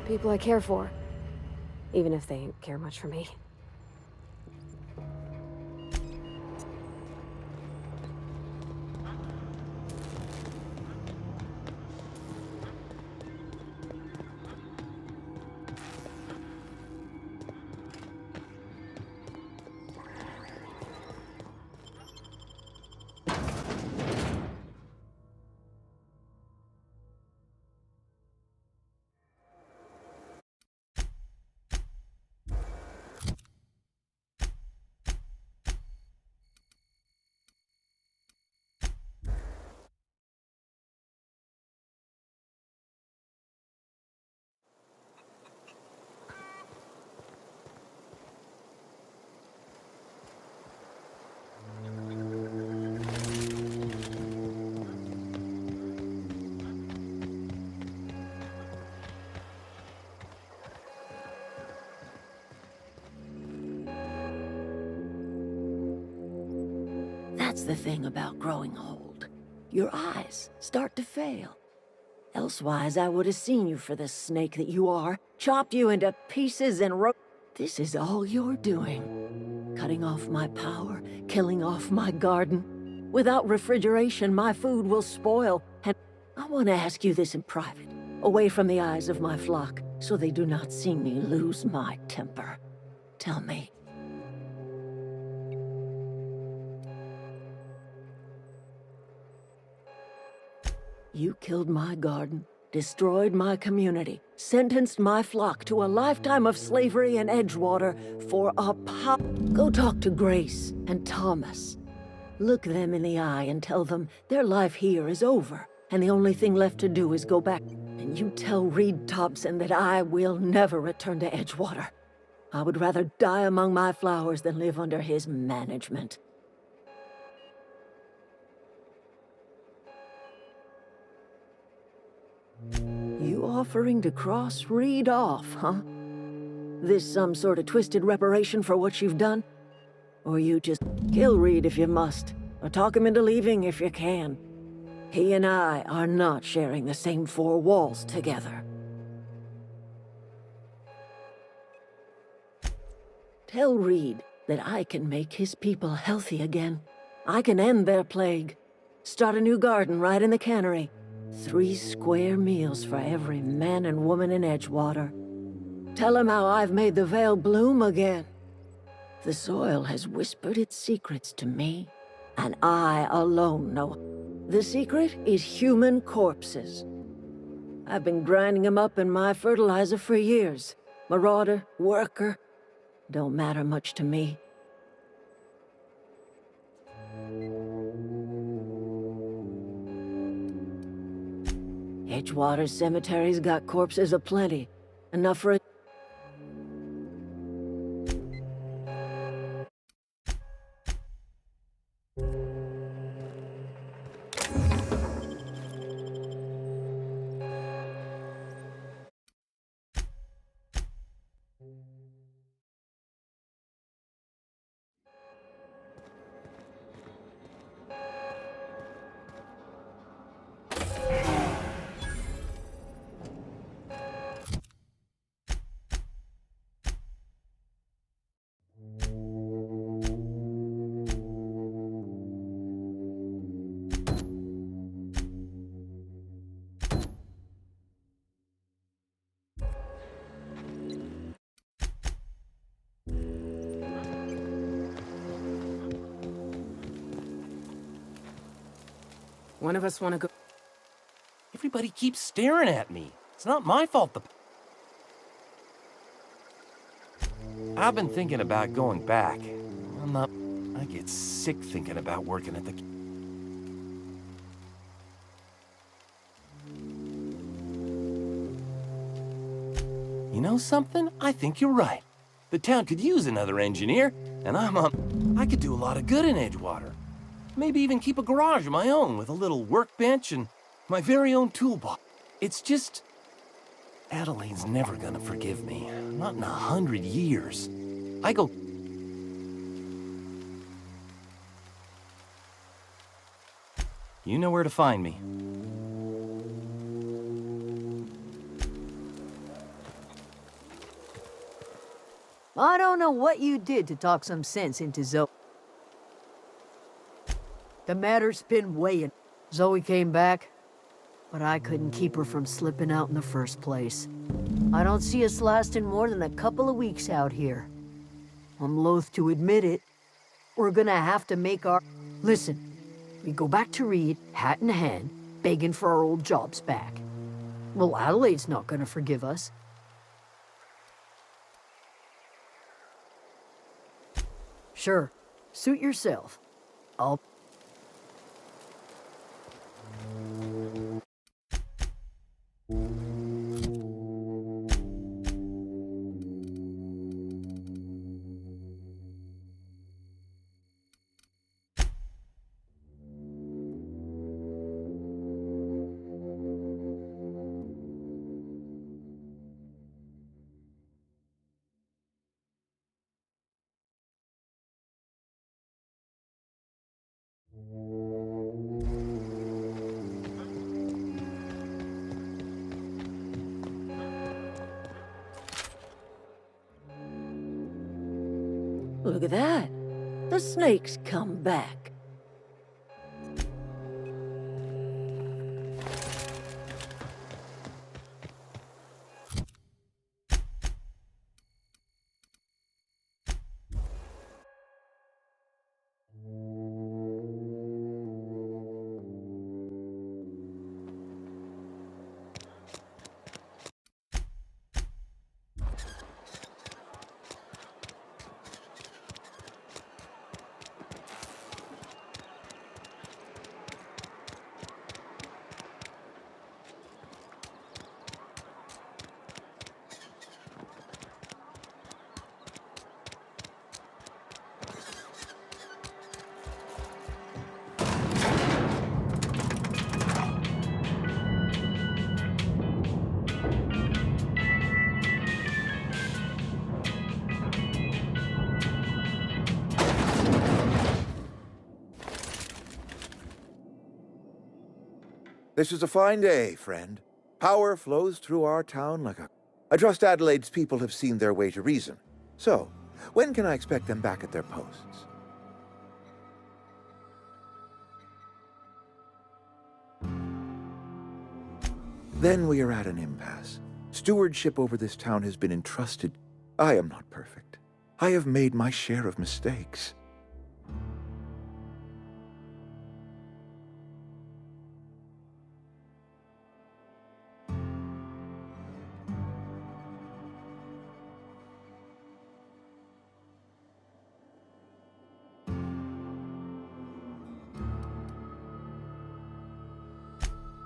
People I care for. Even if they ain't care much for me. That's the thing about growing old. Your eyes start to fail. Elsewise, I would have seen you for the snake that you are, chopped you into pieces and This is all you're doing. Cutting off my power, killing off my garden. Without refrigeration, my food will spoil, and I want to ask you this in private, away from the eyes of my flock, so they do not see me lose my temper. Tell me. You killed my garden, destroyed my community, sentenced my flock to a lifetime of slavery in Edgewater for a pop. Go talk to Grace and Thomas. Look them in the eye and tell them their life here is over, and the only thing left to do is go back. And you tell Reed Thompson that I will never return to Edgewater. I would rather die among my flowers than live under his management. You offering to cross Reed off, huh? This some sort of twisted reparation for what you've done? Or you just kill Reed if you must, or talk him into leaving if you can. He and I are not sharing the same four walls together. Tell Reed that I can make his people healthy again. I can end their plague. Start a new garden right in the cannery. 3 square meals for every man and woman in Edgewater. Tell him how I've made the Vale bloom again. The soil has whispered its secrets to me, and I alone know. The secret is human corpses. I've been grinding them up in my fertilizer for years. Marauder, worker, don't matter much to me. Edgewater Cemetery's got corpses aplenty. Enough for a... One of us want to go. Everybody keeps staring at me. It's not my fault. I've been thinking about going back. I get sick thinking about working at the... You know something? I think you're right. The town could use another engineer, and I could do a lot of good in Edgewater. Maybe even keep a garage of my own with a little workbench and my very own toolbox. It's just... Adelaide's never gonna forgive me. Not in 100 years. I go... You know where to find me. I don't know what you did to talk some sense into Zoe. The matter's been weighing. Zoe came back, but I couldn't keep her from slipping out in the first place. I don't see us lasting more than a couple of weeks out here. I'm loath to admit it. We're gonna have to make our... Listen, we go back to Reed, hat in hand, begging for our old jobs back. Well, Adelaide's not gonna forgive us. Sure, suit yourself. I'll... Look at that. The snake's come back. This is a fine day, friend. Power flows through our town like a... I trust Adelaide's people have seen their way to reason. So, when can I expect them back at their posts? Then we are at an impasse. Stewardship over this town has been entrusted. I am not perfect. I have made my share of mistakes.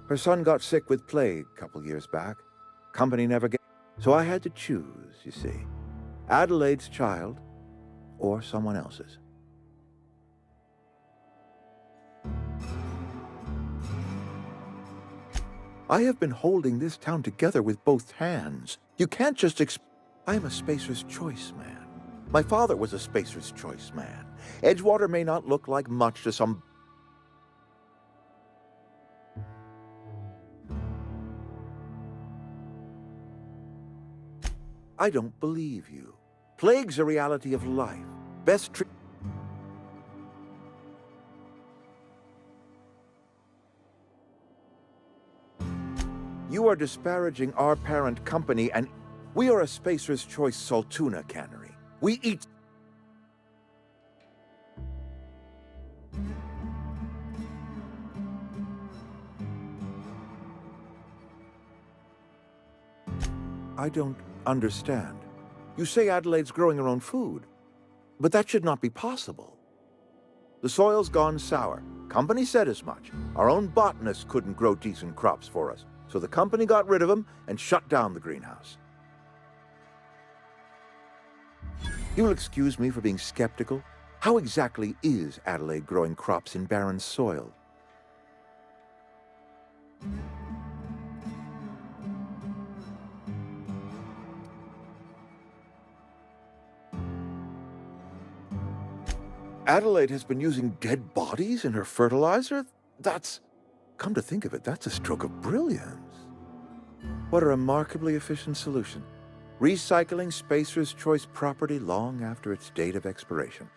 Her son got sick with plague a couple years back. Company never gave, so I had to choose, you see. Adelaide's child, or someone else's. I have been holding this town together with both hands. You can't just I am a Spacer's Choice man. My father was a Spacer's Choice man. Edgewater may not look like much to some... I don't believe you. Plague's a reality of life. Best You are disparaging our parent company, and we are a Spacer's Choice Saltuna cannery. We eat... I don't understand. You say Adelaide's growing her own food, but that should not be possible. The soil's gone sour. Company said as much. Our own botanists couldn't grow decent crops for us, so the company got rid of them and shut down the greenhouse. You'll excuse me for being skeptical. How exactly is Adelaide growing crops in barren soil? Adelaide has been using dead bodies in her fertilizer? That's... Come to think of it, that's a stroke of brilliance. What a remarkably efficient solution. Recycling Spacer's Choice property long after its date of expiration.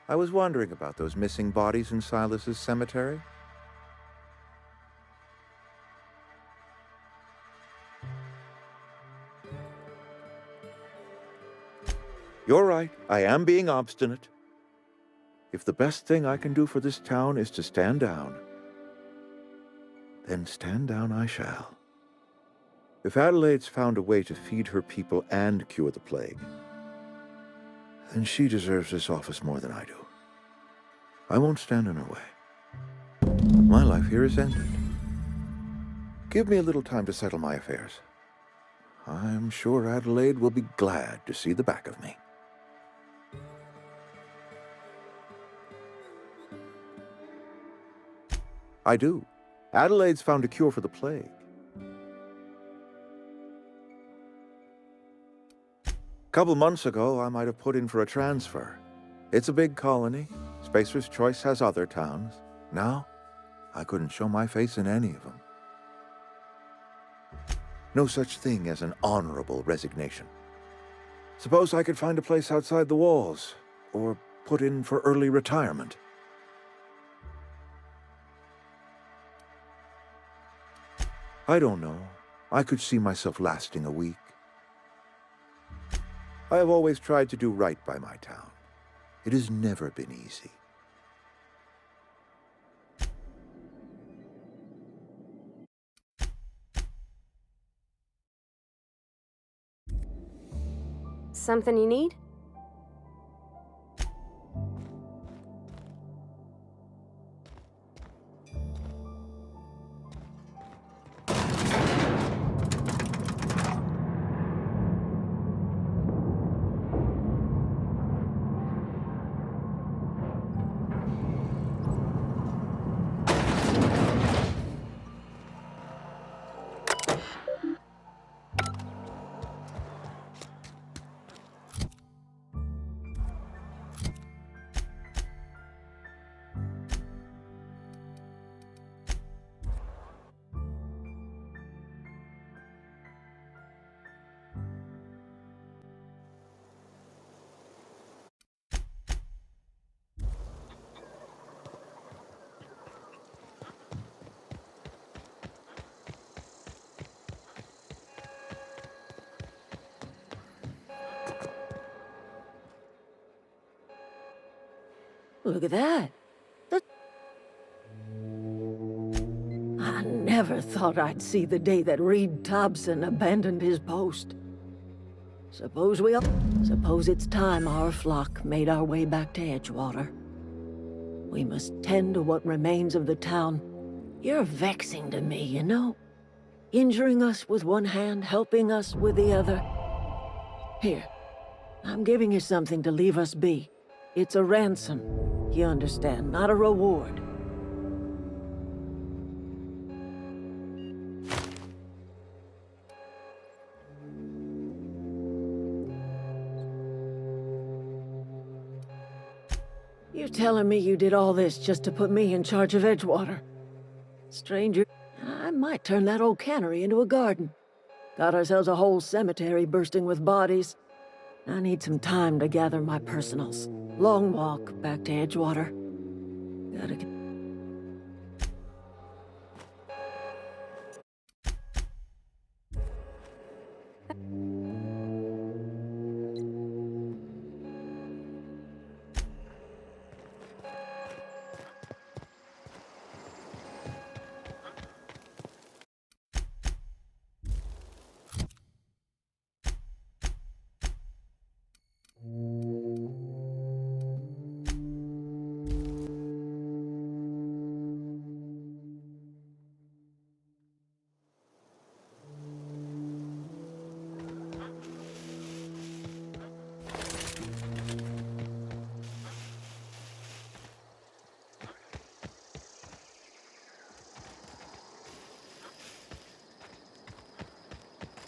I was wondering about those missing bodies in Silas's cemetery. You're right, I am being obstinate. If the best thing I can do for this town is to stand down, then stand down I shall. If Adelaide's found a way to feed her people and cure the plague, then she deserves this office more than I do. I won't stand in her way. My life here is ended. Give me a little time to settle my affairs. I'm sure Adelaide will be glad to see the back of me. I do. Adelaide's found a cure for the plague. A couple months ago, I might have put in for a transfer. It's a big colony. Spacer's Choice has other towns. Now, I couldn't show my face in any of them. No such thing as an honorable resignation. Suppose I could find a place outside the walls, or put in for early retirement. I don't know. I could see myself lasting a week. I have always tried to do right by my town. It has never been easy. Something you need? Look at that. I never thought I'd see the day that Reed Thompson abandoned his post. Suppose it's time our flock made our way back to Edgewater. We must tend to what remains of the town. You're vexing to me, you know? Injuring us with one hand, helping us with the other. Here, I'm giving you something to leave us be. It's a ransom, you understand, not a reward. You telling me you did all this just to put me in charge of Edgewater? Stranger, I might turn that old cannery into a garden. Got ourselves a whole cemetery bursting with bodies. I need some time to gather my personals. Long walk back to Edgewater. Gotta get...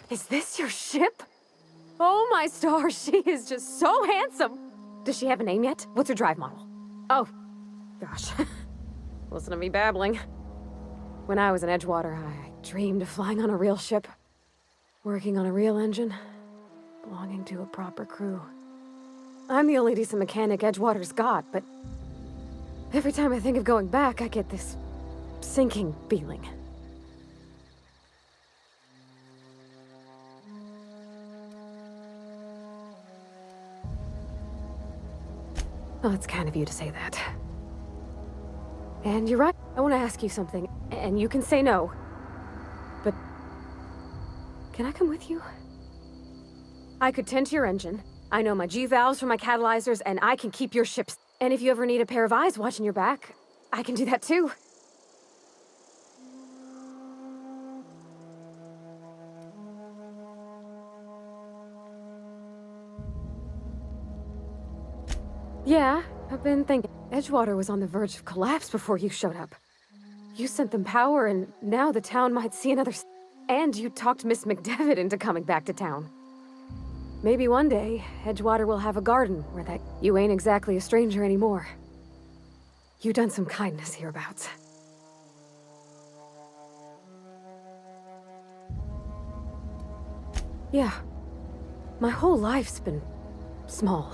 Is this your ship? Oh my stars, she is just so handsome! Does she have a name yet? What's her drive model? Oh, gosh. Listen to me babbling. When I was in Edgewater, I dreamed of flying on a real ship, working on a real engine, belonging to a proper crew. I'm the only decent mechanic Edgewater's got, but every time I think of going back, I get this sinking feeling. Well, it's kind of you to say that. And you're right. I want to ask you something, and you can say no. But can I come with you? I could tend to your engine. I know my G-valves for my catalyzers, and I can keep your ships. And if you ever need a pair of eyes watching your back, I can do that too. Yeah, I've been thinking. Edgewater was on the verge of collapse before you showed up. You sent them power, and now the town might see another and you talked Miss McDevitt into coming back to town. Maybe one day, Edgewater will have a garden where that you ain't exactly a stranger anymore. You done some kindness hereabouts. Yeah. My whole life's been small.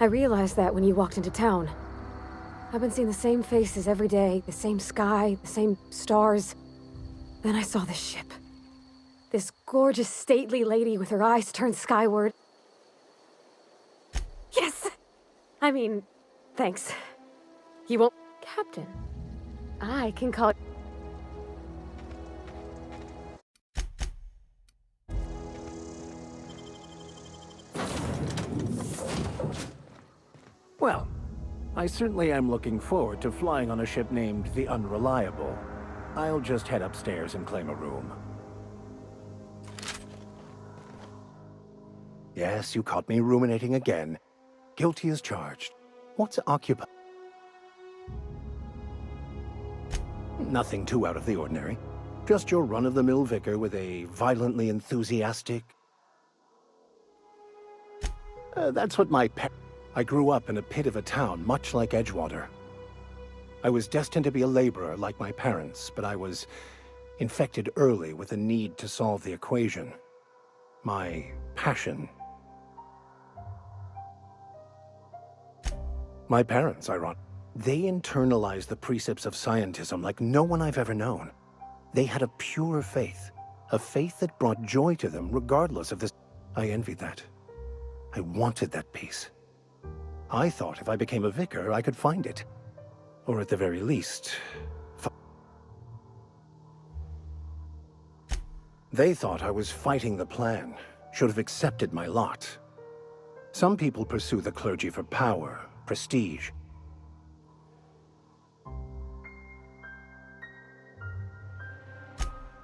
I realized that when you walked into town. I've been seeing the same faces every day, the same sky, the same stars. Then I saw this ship. This gorgeous, stately lady with her eyes turned skyward. Yes! I mean, thanks. You won't... Captain. I can call... Well, I certainly am looking forward to flying on a ship named the Unreliable. I'll just head upstairs and claim a room. Yes, you caught me ruminating again. Guilty as charged. What's occupy? Nothing too out of the ordinary. Just your run-of-the-mill vicar with a violently enthusiastic... that's what my I grew up in a pit of a town, much like Edgewater. I was destined to be a laborer like my parents, but I was infected early with a need to solve the equation. My passion. My parents, they internalized the precepts of scientism like no one I've ever known. They had a pure faith, a faith that brought joy to them regardless of this. I envied that. I wanted that peace. I thought if I became a vicar, I could find it. Or at the very least... They thought I was fighting the plan, should have accepted my lot. Some people pursue the clergy for power, prestige.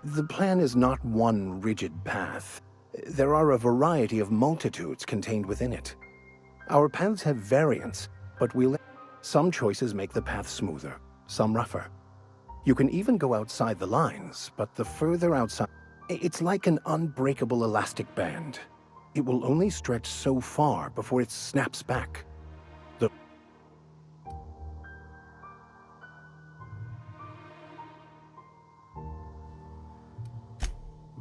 The plan is not one rigid path. There are a variety of multitudes contained within it. Our paths have variance, but some choices make the path smoother, some rougher. You can even go outside the lines, but the further outside... It's like an unbreakable elastic band. It will only stretch so far before it snaps back.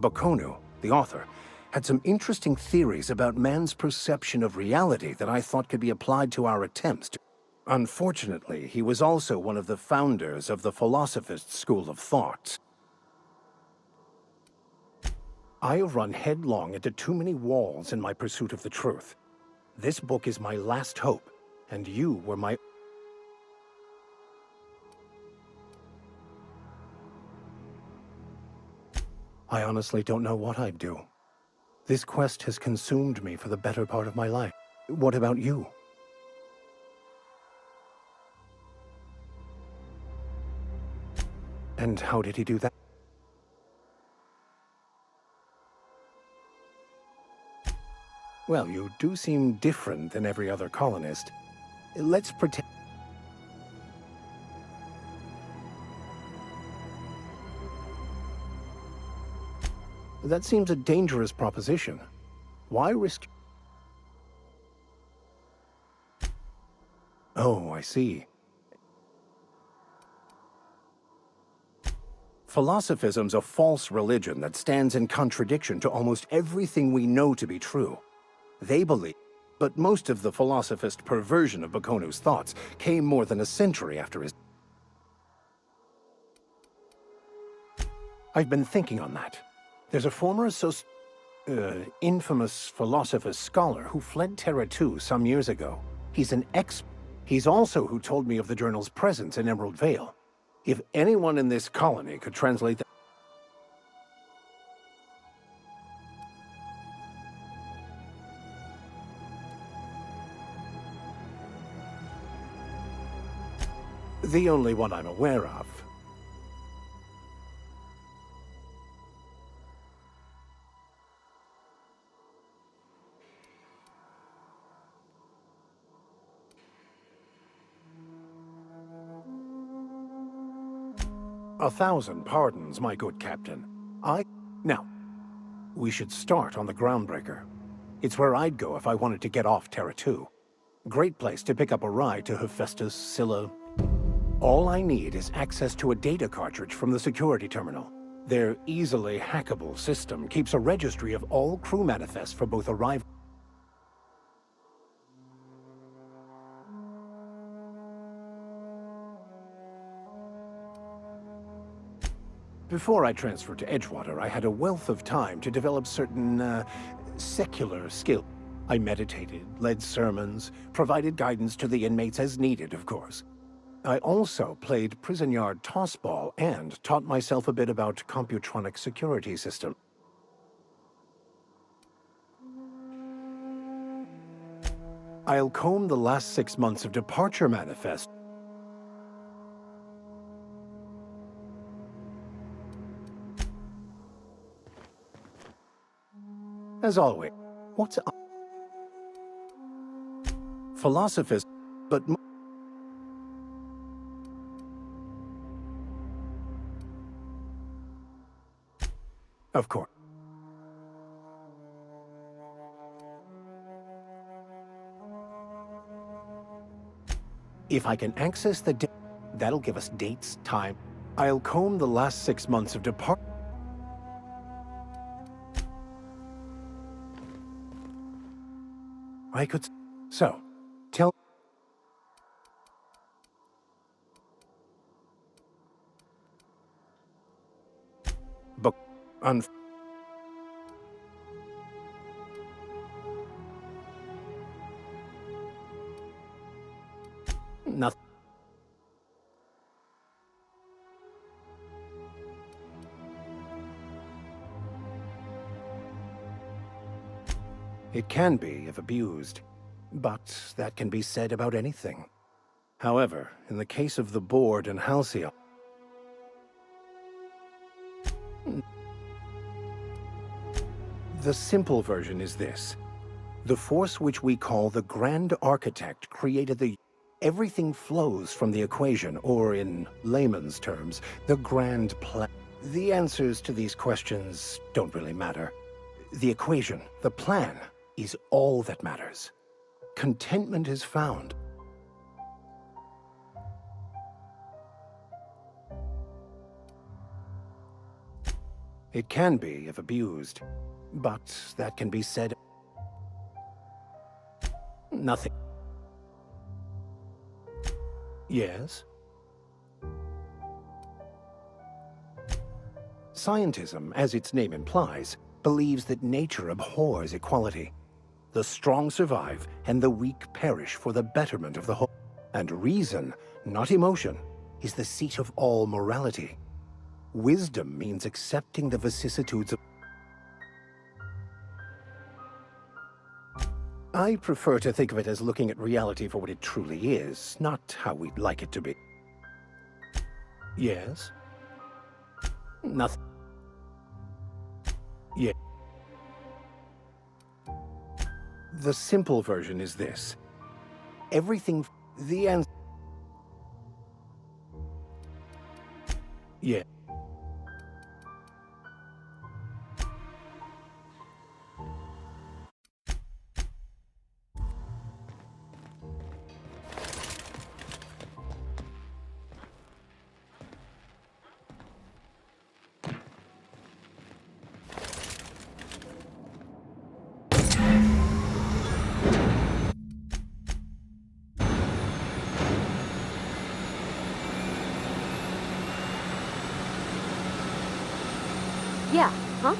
Bakonu, the author, had some interesting theories about man's perception of reality that I thought could be applied to our attempts to... Unfortunately, he was also one of the founders of the Philosophist school of thought. I have run headlong into too many walls in my pursuit of the truth. This book is my last hope, and you were my... I honestly don't know what I'd do. This quest has consumed me for the better part of my life. What about you? And how did he do that? Well, you do seem different than every other colonist. Let's pretend... That seems a dangerous proposition. Why risk... Oh, I see. Philosophism's a false religion that stands in contradiction to almost everything we know to be true. They believe, but most of the philosophist perversion of Bakonu's thoughts came more than a century after his... I've been thinking on that. There's a former infamous philosopher scholar who fled Terra 2 some years ago. He's also who told me of the journal's presence in Emerald Vale. If anyone in this colony could translate that... The only one I'm aware of. A thousand pardons, my good captain. Now, we should start on the Groundbreaker. It's where I'd go if I wanted to get off Terra 2. Great place to pick up a ride to Hephaestus, Scylla. All I need is access to a data cartridge from the security terminal. Their easily hackable system keeps a registry of all crew manifests for both arrival... Before I transferred to Edgewater, I had a wealth of time to develop certain, secular skills. I meditated, led sermons, provided guidance to the inmates as needed, of course. I also played prison yard tossball and taught myself a bit about computronic security system. I'll comb the last 6 months of departure manifest. As always, what's up? Philosophist, but... Of course. If I can access the that'll give us dates, time. I'll comb the last 6 months of depart... I could... So, tell... But... Nothing. It can be, if abused, but that can be said about anything. However, in the case of the Board and Halcyon... The simple version is this. The force which we call the Grand Architect created the... Everything flows from the equation, or in layman's terms, the Grand Plan. The answers to these questions don't really matter. The equation, the plan, is all that matters. Contentment is found. It can be, if abused, but that can be said... Nothing. Yes? Scientism, as its name implies, believes that nature abhors equality. The strong survive, and the weak perish for the betterment of the whole. And reason, not emotion, is the seat of all morality. Wisdom means accepting the vicissitudes of... I prefer to think of it as looking at reality for what it truly is, not how we'd like it to be. Yes? Nothing. Yeah. The simple version is this. Everything... The answer... Yeah. Yeah, huh?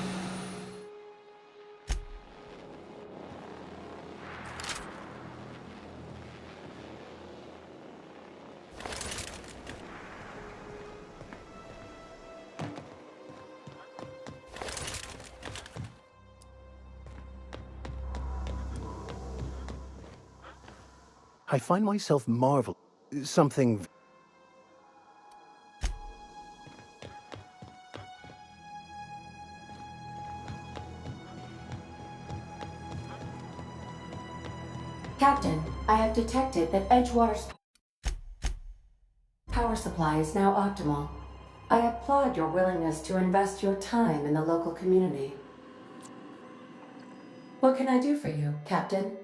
I find myself marveling. Something. Captain, I have detected that Edgewater's power supply is now optimal. I applaud your willingness to invest your time in the local community. What can I do for you, Captain?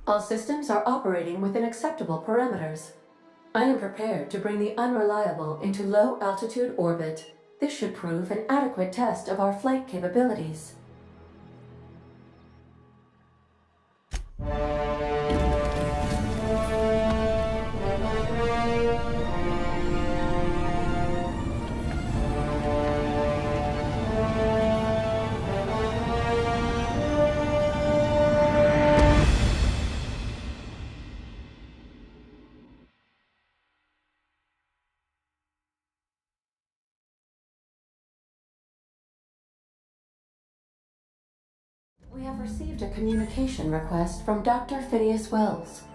All systems are operating within acceptable parameters. I am prepared to bring the Unreliable into low-altitude orbit. This should prove an adequate test of our flight capabilities. We have received a communication request from Dr. Phineas Wells.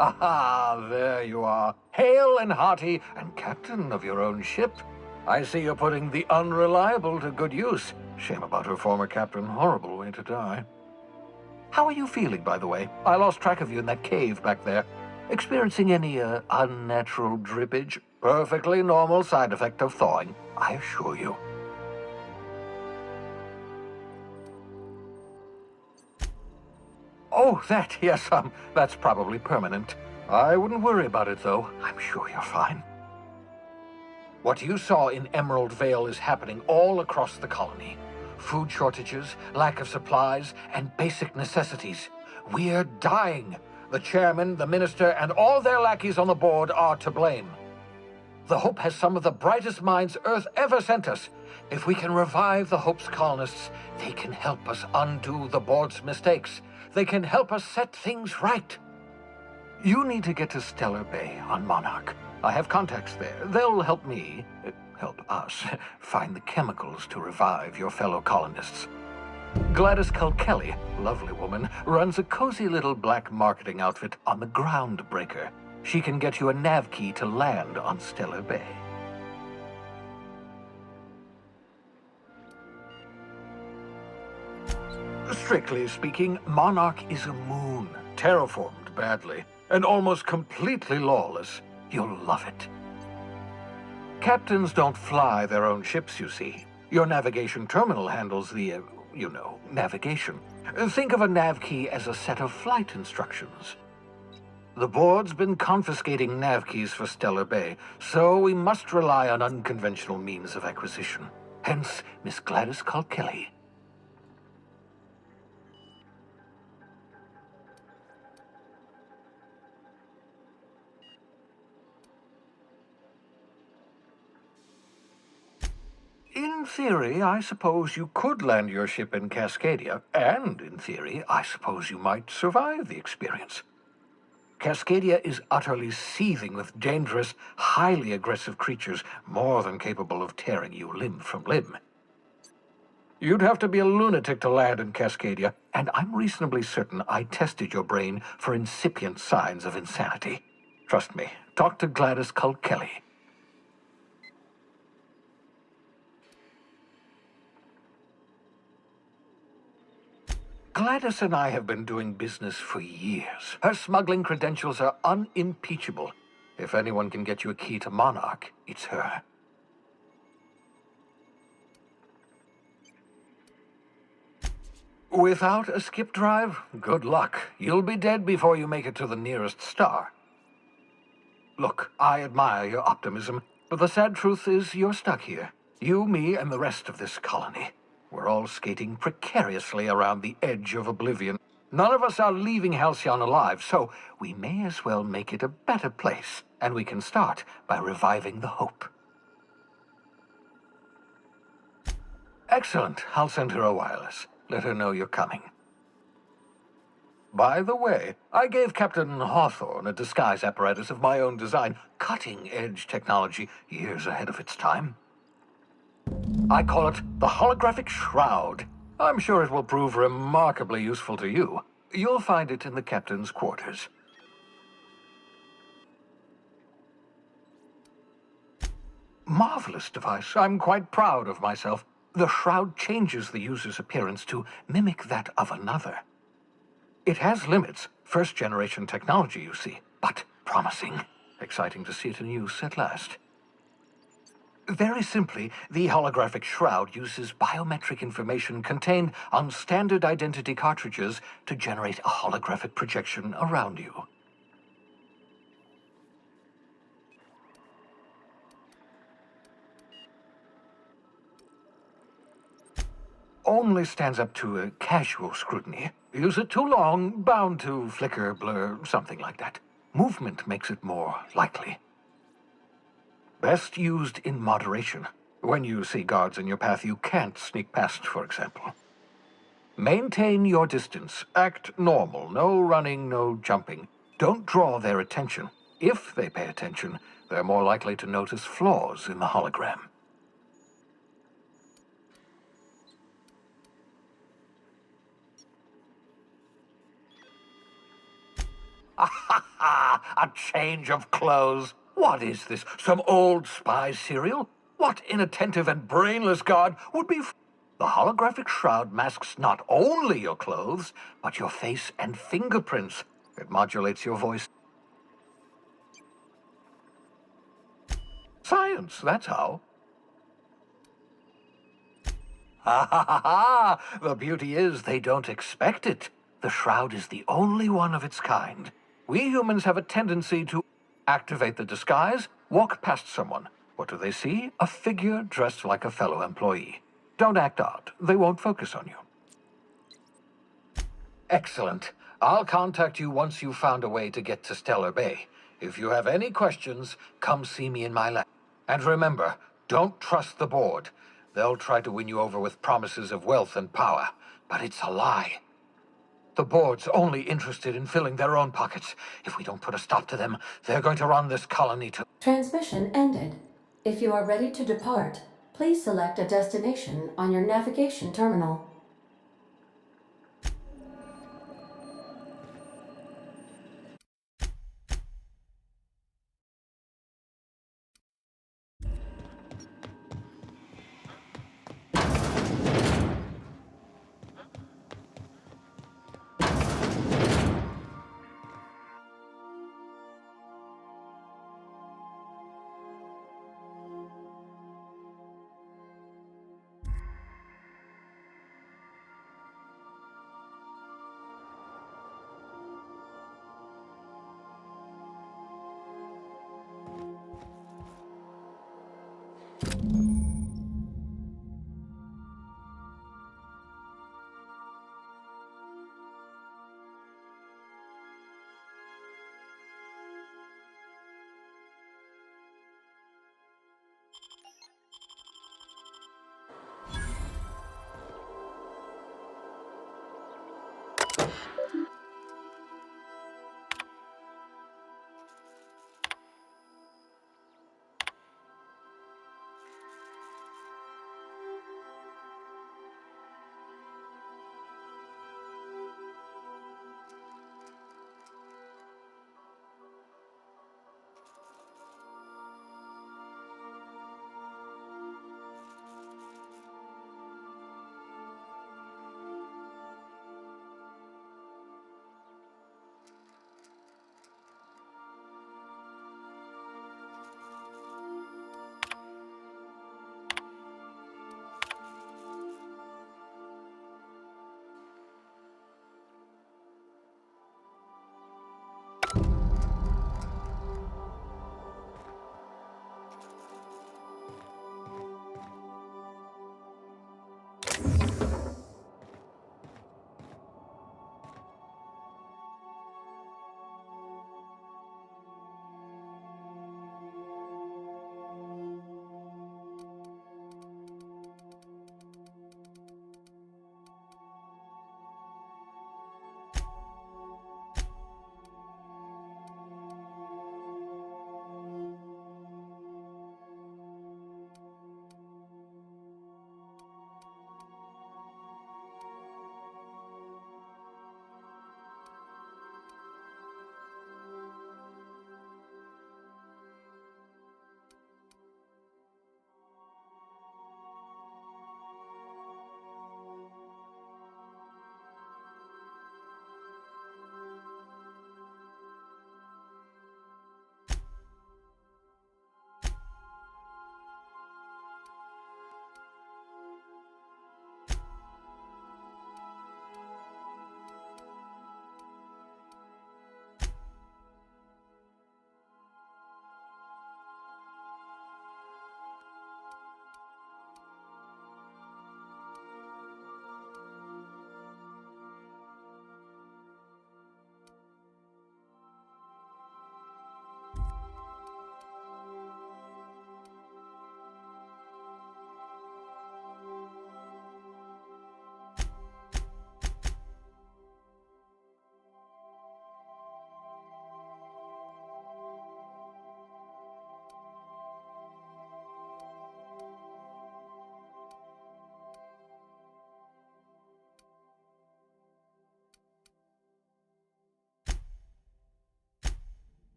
Aha, there you are. Hale and hearty, and captain of your own ship. I see you're putting the Unreliable to good use. Shame about her former captain. Horrible way to die. How are you feeling, by the way? I lost track of you in that cave back there. Experiencing any, unnatural drippage? Perfectly normal side effect of thawing, I assure you. Oh, yes, that's probably permanent. I wouldn't worry about it, though. I'm sure you're fine. What you saw in Emerald Vale is happening all across the colony. Food shortages, lack of supplies, and basic necessities. We're dying. The chairman, the minister, and all their lackeys on the board are to blame. The Hope has some of the brightest minds Earth ever sent us. If we can revive the Hope's colonists, they can help us undo the board's mistakes. They can help us set things right. You need to get to Stellar Bay on Monarch. I have contacts there. They'll help me, help us, find the chemicals to revive your fellow colonists. Gladys Culkelly, lovely woman, runs a cozy little black marketing outfit on the Groundbreaker. She can get you a nav key to land on Stellar Bay. Strictly speaking, Monarch is a moon, terraformed badly, and almost completely lawless. You'll love it. Captains don't fly their own ships, you see. Your navigation terminal handles the, navigation. Think of a nav key as a set of flight instructions. The board's been confiscating nav keys for Stellar Bay, so we must rely on unconventional means of acquisition. Hence, Miss Gladys Culkelly. In theory, I suppose you could land your ship in Cascadia, and in theory, I suppose you might survive the experience. Cascadia is utterly seething with dangerous, highly aggressive creatures more than capable of tearing you limb from limb. You'd have to be a lunatic to land in Cascadia, and I'm reasonably certain I tested your brain for incipient signs of insanity. Trust me, talk to Gladys Culkelly. Gladys and I have been doing business for years. Her smuggling credentials are unimpeachable. If anyone can get you a key to Monarch, it's her. Without a skip drive, good luck. You'll be dead before you make it to the nearest star. Look, I admire your optimism, but the sad truth is you're stuck here. You, me, and the rest of this colony. We're all skating precariously around the edge of oblivion. None of us are leaving Halcyon alive, so we may as well make it a better place. and we can start by reviving the hope. Excellent. I'll send her a wireless. Let her know you're coming. By the way, I gave Captain Hawthorne a disguise apparatus of my own design, cutting-edge technology years ahead of its time. I call it the Holographic Shroud. I'm sure it will prove remarkably useful to you. You'll find it in the captain's quarters. Marvelous device. I'm quite proud of myself. The shroud changes the user's appearance to mimic that of another. It has limits, first-generation technology, you see, but promising. Exciting to see it in use at last. Very simply, the holographic shroud uses biometric information contained on standard identity cartridges to generate a holographic projection around you. Only stands up to a casual scrutiny. Use it too long, bound to flicker, blur, something like that. Movement makes it more likely. Best used in moderation. When you see guards in your path you can't sneak past, for example. Maintain your distance. Act normal. No running, no jumping. Don't draw their attention. If they pay attention, they're more likely to notice flaws in the hologram. A change of clothes. What is this? Some old spy serial? What inattentive and brainless guard would be... The holographic shroud masks not only your clothes, but your face and fingerprints. It modulates your voice. Science, that's how. The beauty is they don't expect it. The shroud is the only one of its kind. We humans have a tendency to activate the disguise, walk past someone. What do they see? A figure dressed like a fellow employee. Don't act odd. They won't focus on you. Excellent. I'll contact you once you've found a way to get to Stellar Bay. If you have any questions, come see me in my lab. And remember, don't trust the board. They'll try to win you over with promises of wealth and power, but it's a lie. The board's only interested in filling their own pockets. If we don't put a stop to them, they're going to run this colony to... Transmission ended. If you are ready to depart, please select a destination on your navigation terminal.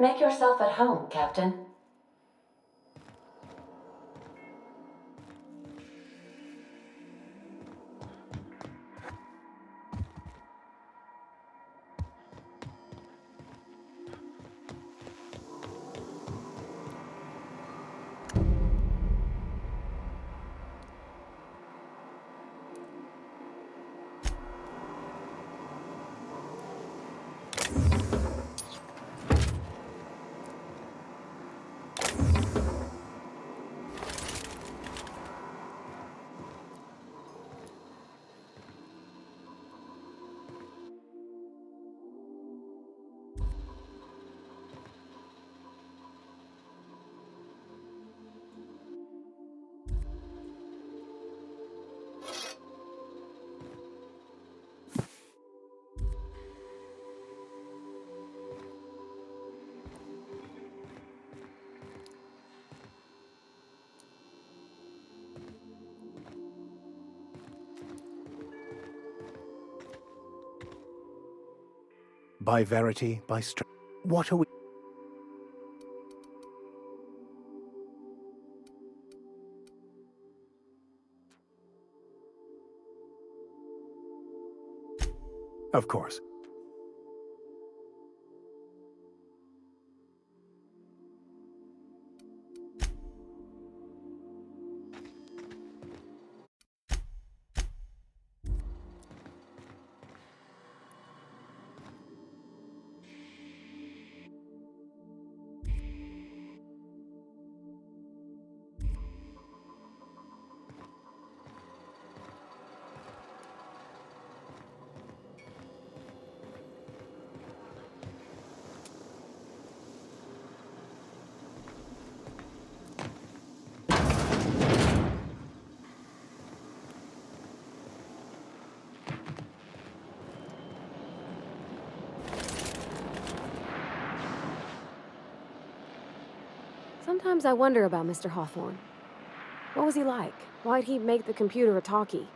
Make yourself at home, Captain. By verity, by strength. What are we? Of course. Sometimes I wonder about Mr. Hawthorne. What was he like? Why'd he make the computer a talkie?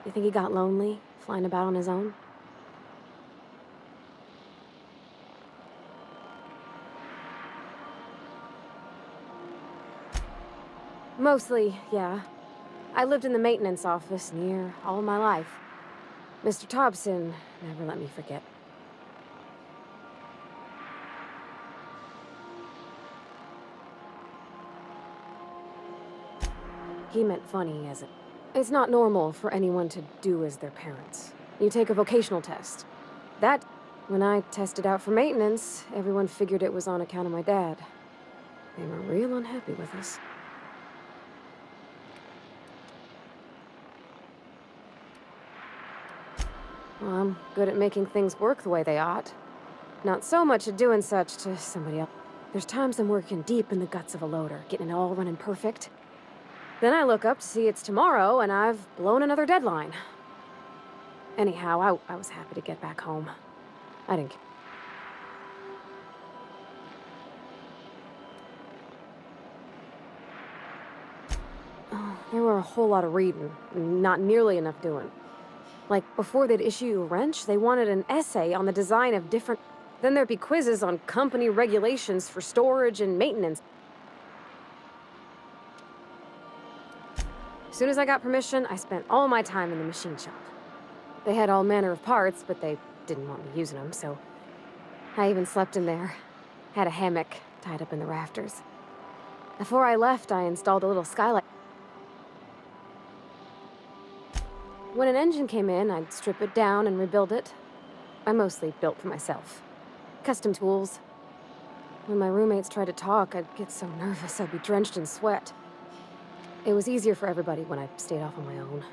You think he got lonely, flying about on his own? Mostly, yeah. I lived in the maintenance office near all my life. Mr. Thompson never let me forget. He meant funny, as it. It's not normal for anyone to do as their parents. You take a vocational test. When I tested out for maintenance, everyone figured it was on account of my dad. They were real unhappy with us. Well, I'm good at making things work the way they ought. Not so much at doing such to somebody else. There's times I'm working deep in the guts of a loader, getting it all running perfect. Then I look up to see it's tomorrow, and I've blown another deadline. Anyhow, I was happy to get back home. I didn't care. Oh, there were a whole lot of reading, not nearly enough doing. Like, before they'd issue you a wrench, they wanted an essay on the design of different... Then there'd be quizzes on company regulations for storage and maintenance. As soon as I got permission, I spent all my time in the machine shop. They had all manner of parts, but they didn't want me using them, so I even slept in there. Had a hammock tied up in the rafters. Before I left, I installed a little skylight. When an engine came in, I'd strip it down and rebuild it. I mostly built for myself. Custom tools. When my roommates tried to talk, I'd get so nervous I'd be drenched in sweat. It was easier for everybody when I stayed off on my own.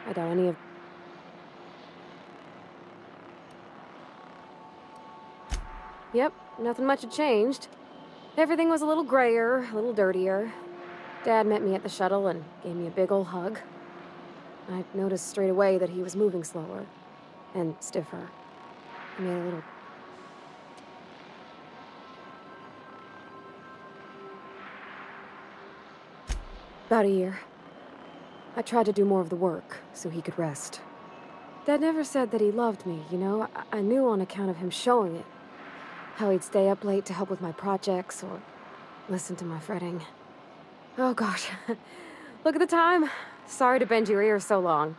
I doubt any of... Yep, nothing much had changed. Everything was a little grayer, a little dirtier. Dad met me at the shuttle and gave me a big ol' hug. I noticed straight away that he was moving slower and stiffer. He made a little... About a year. I tried to do more of the work, so he could rest. Dad never said that he loved me, you know? I knew on account of him showing it. How he'd stay up late to help with my projects or listen to my fretting. Oh gosh. Look at the time. Sorry to bend your ears so long.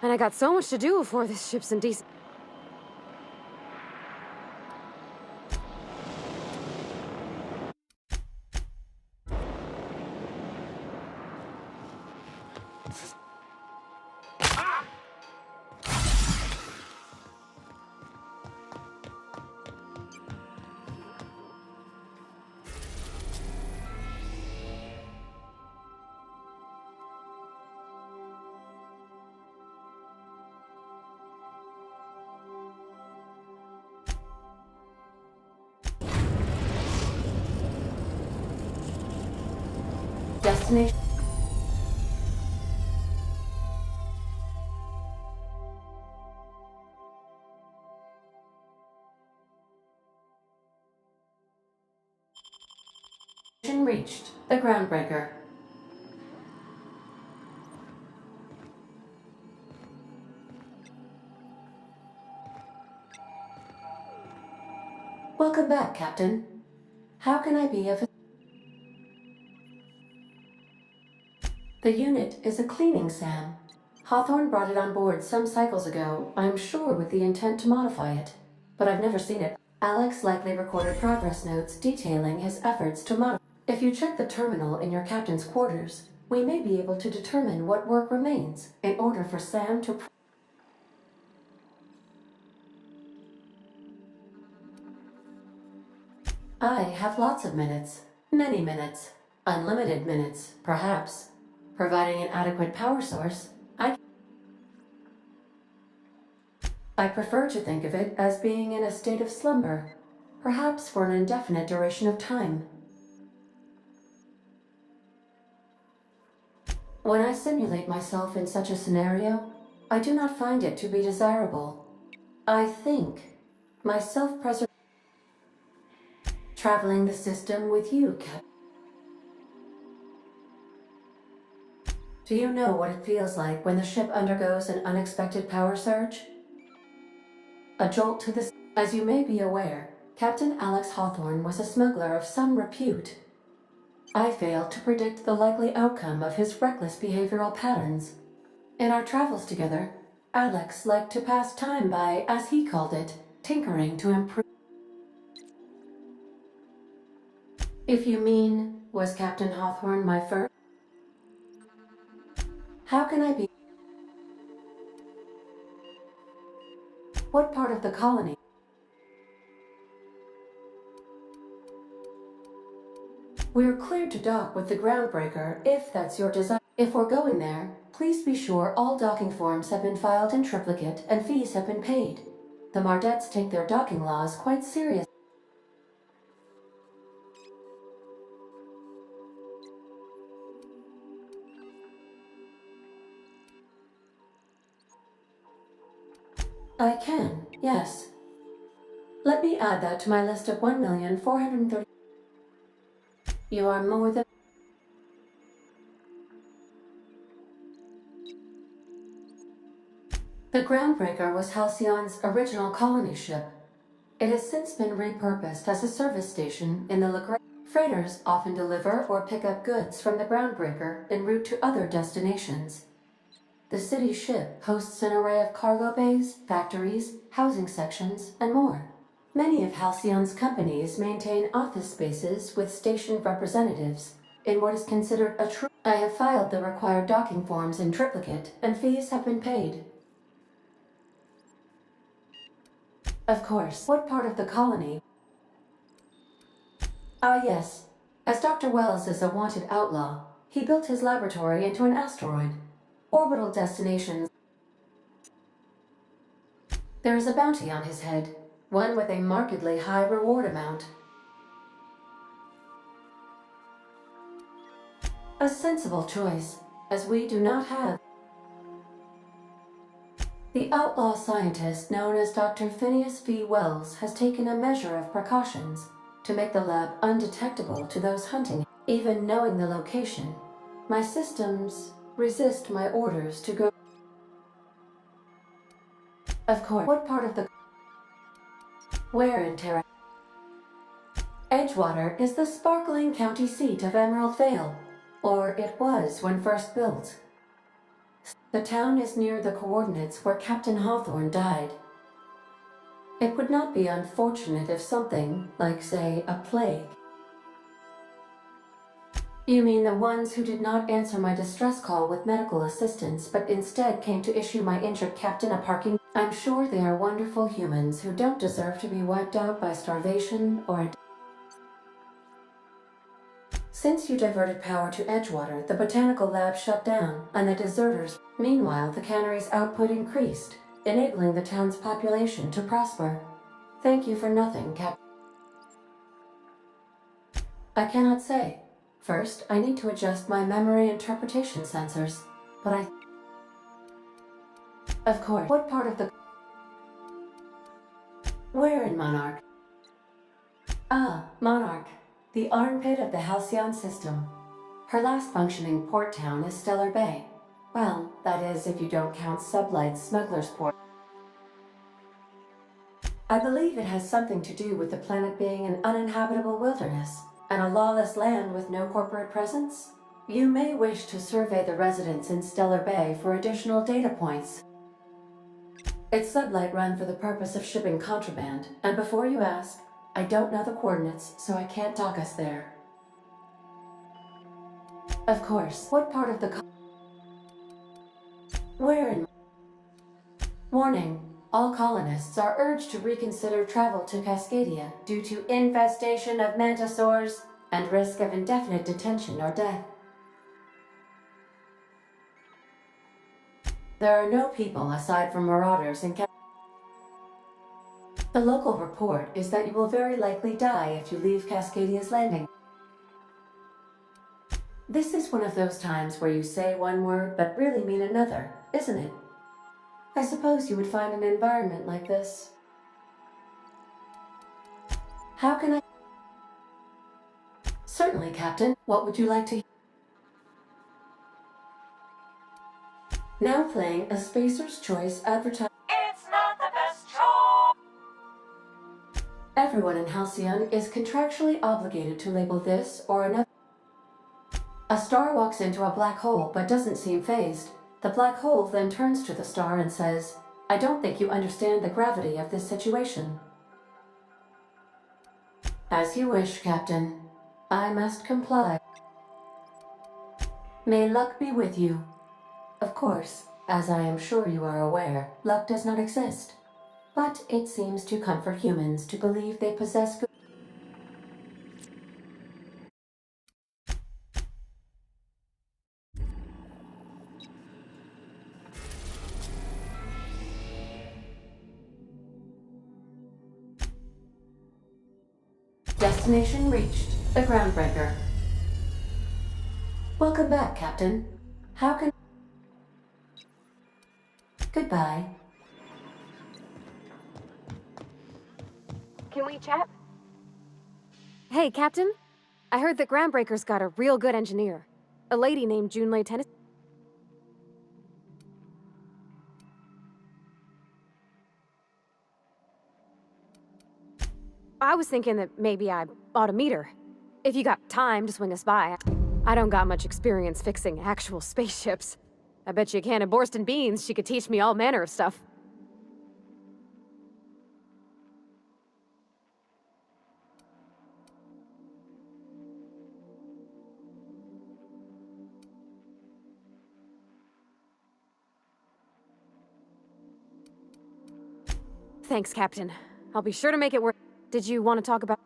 And I got so much to do before this ship's in decent... Destination. Reached. The Groundbreaker. Welcome back, Captain. How can I be of... The unit is a cleaning SAM. Hawthorne brought it on board some cycles ago, I'm sure with the intent to modify it. But I've never seen it. Alex likely recorded progress notes detailing his efforts to modify. If you check the terminal in your captain's quarters, we may be able to determine what work remains in order for Sam to... I have lots of minutes. Many minutes. Unlimited minutes, perhaps. Providing an adequate power source, I prefer to think of it as being in a state of slumber, perhaps for an indefinite duration of time. When I simulate myself in such a scenario, I do not find it to be desirable. I think my self-preservation... Traveling the system with you, Captain. Do you know what it feels like when the ship undergoes an unexpected power surge? A jolt to the... As you may be aware, Captain Alex Hawthorne was a smuggler of some repute. I failed to predict the likely outcome of his reckless behavioral patterns. In our travels together, Alex liked to pass time by, as he called it, tinkering to improve... If you mean, was Captain Hawthorne my first? How can I be? What part of the colony? We're cleared to dock with the Groundbreaker, if that's your desire. If we're going there, please be sure all docking forms have been filed in triplicate and fees have been paid. The Mardettes take their docking laws quite seriously. I can, yes. Let me add that to my list of 1,430,000. You are more than... The Groundbreaker was Halcyon's original colony ship. It has since been repurposed as a service station in the LaGrange. Freighters often deliver or pick up goods from the Groundbreaker en route to other destinations. The city ship hosts an array of cargo bays, factories, housing sections, and more. Many of Halcyon's companies maintain office spaces with stationed representatives in what is considered a true... I have filed the required docking forms in triplicate, and fees have been paid. Of course. What part of the colony? Ah, yes. As Dr. Wells is a wanted outlaw, he built his laboratory into an asteroid. Orbital destinations. There is a bounty on his head, one with a markedly high reward amount. A sensible choice, as we do not have. The outlaw scientist known as Dr. Phineas V. Wells has taken a measure of precautions to make the lab undetectable to those hunting. Even knowing the location, my systems resist my orders to go. Of course. What part of the... Where in Terra? Edgewater is the sparkling county seat of Emerald Vale, or it was when first built. The town is near the coordinates where Captain Hawthorne died. It would not be unfortunate if something, like say, a plague. You mean the ones who did not answer my distress call with medical assistance, but instead came to issue my injured captain a parking? I'm sure they are wonderful humans who don't deserve to be wiped out by starvation or a... Since you diverted power to Edgewater, the botanical lab shut down, and the deserters... Meanwhile, the cannery's output increased, enabling the town's population to prosper. Thank you for nothing, Captain. I cannot say. First, I need to adjust my memory interpretation sensors, but I... Of course, what part of the... Where in Monarch? Ah, Monarch, the armpit of the Halcyon system. Her last functioning port town is Stellar Bay. Well, that is if you don't count Sublight's Smuggler's Port. I believe it has something to do with the planet being an uninhabitable wilderness, and a lawless land with no corporate presence. You may wish to survey the residents in Stellar Bay for additional data points. It's Sublight run for the purpose of shipping contraband, and before you ask, I don't know the coordinates, so I can't dock us there. Of course, what part of the... Where in... Warning. All colonists are urged to reconsider travel to Cascadia due to infestation of mantisaurs and risk of indefinite detention or death. There are no people aside from marauders in The local report is that you will very likely die if you leave Cascadia's Landing. This is one of those times where you say one word but really mean another, isn't it? I suppose you would find an environment like this. How can I... Certainly, Captain. What would you like to... Now playing a Spacer's Choice advertisement. It's not the best choice. Everyone in Halcyon is contractually obligated to label this or another. A star walks into a black hole but doesn't seem fazed. The black hole then turns to the star and says, I don't think you understand the gravity of this situation. As you wish, Captain. I must comply. May luck be with you. Of course, as I am sure you are aware, luck does not exist. But it seems to comfort humans to believe they possess good... Destination reached. The Groundbreaker. Welcome back, Captain. How can... Goodbye. Can we chat? Hey, Captain. I heard that Groundbreaker's got a real good engineer. A lady named Junlei Tennis... I was thinking that maybe I ought to meet her. If you got time to swing us by. I don't got much experience fixing actual spaceships. I bet you a can of Borston beans she could teach me all manner of stuff. Thanks, Captain. I'll be sure to make it work. Did you want to talk about...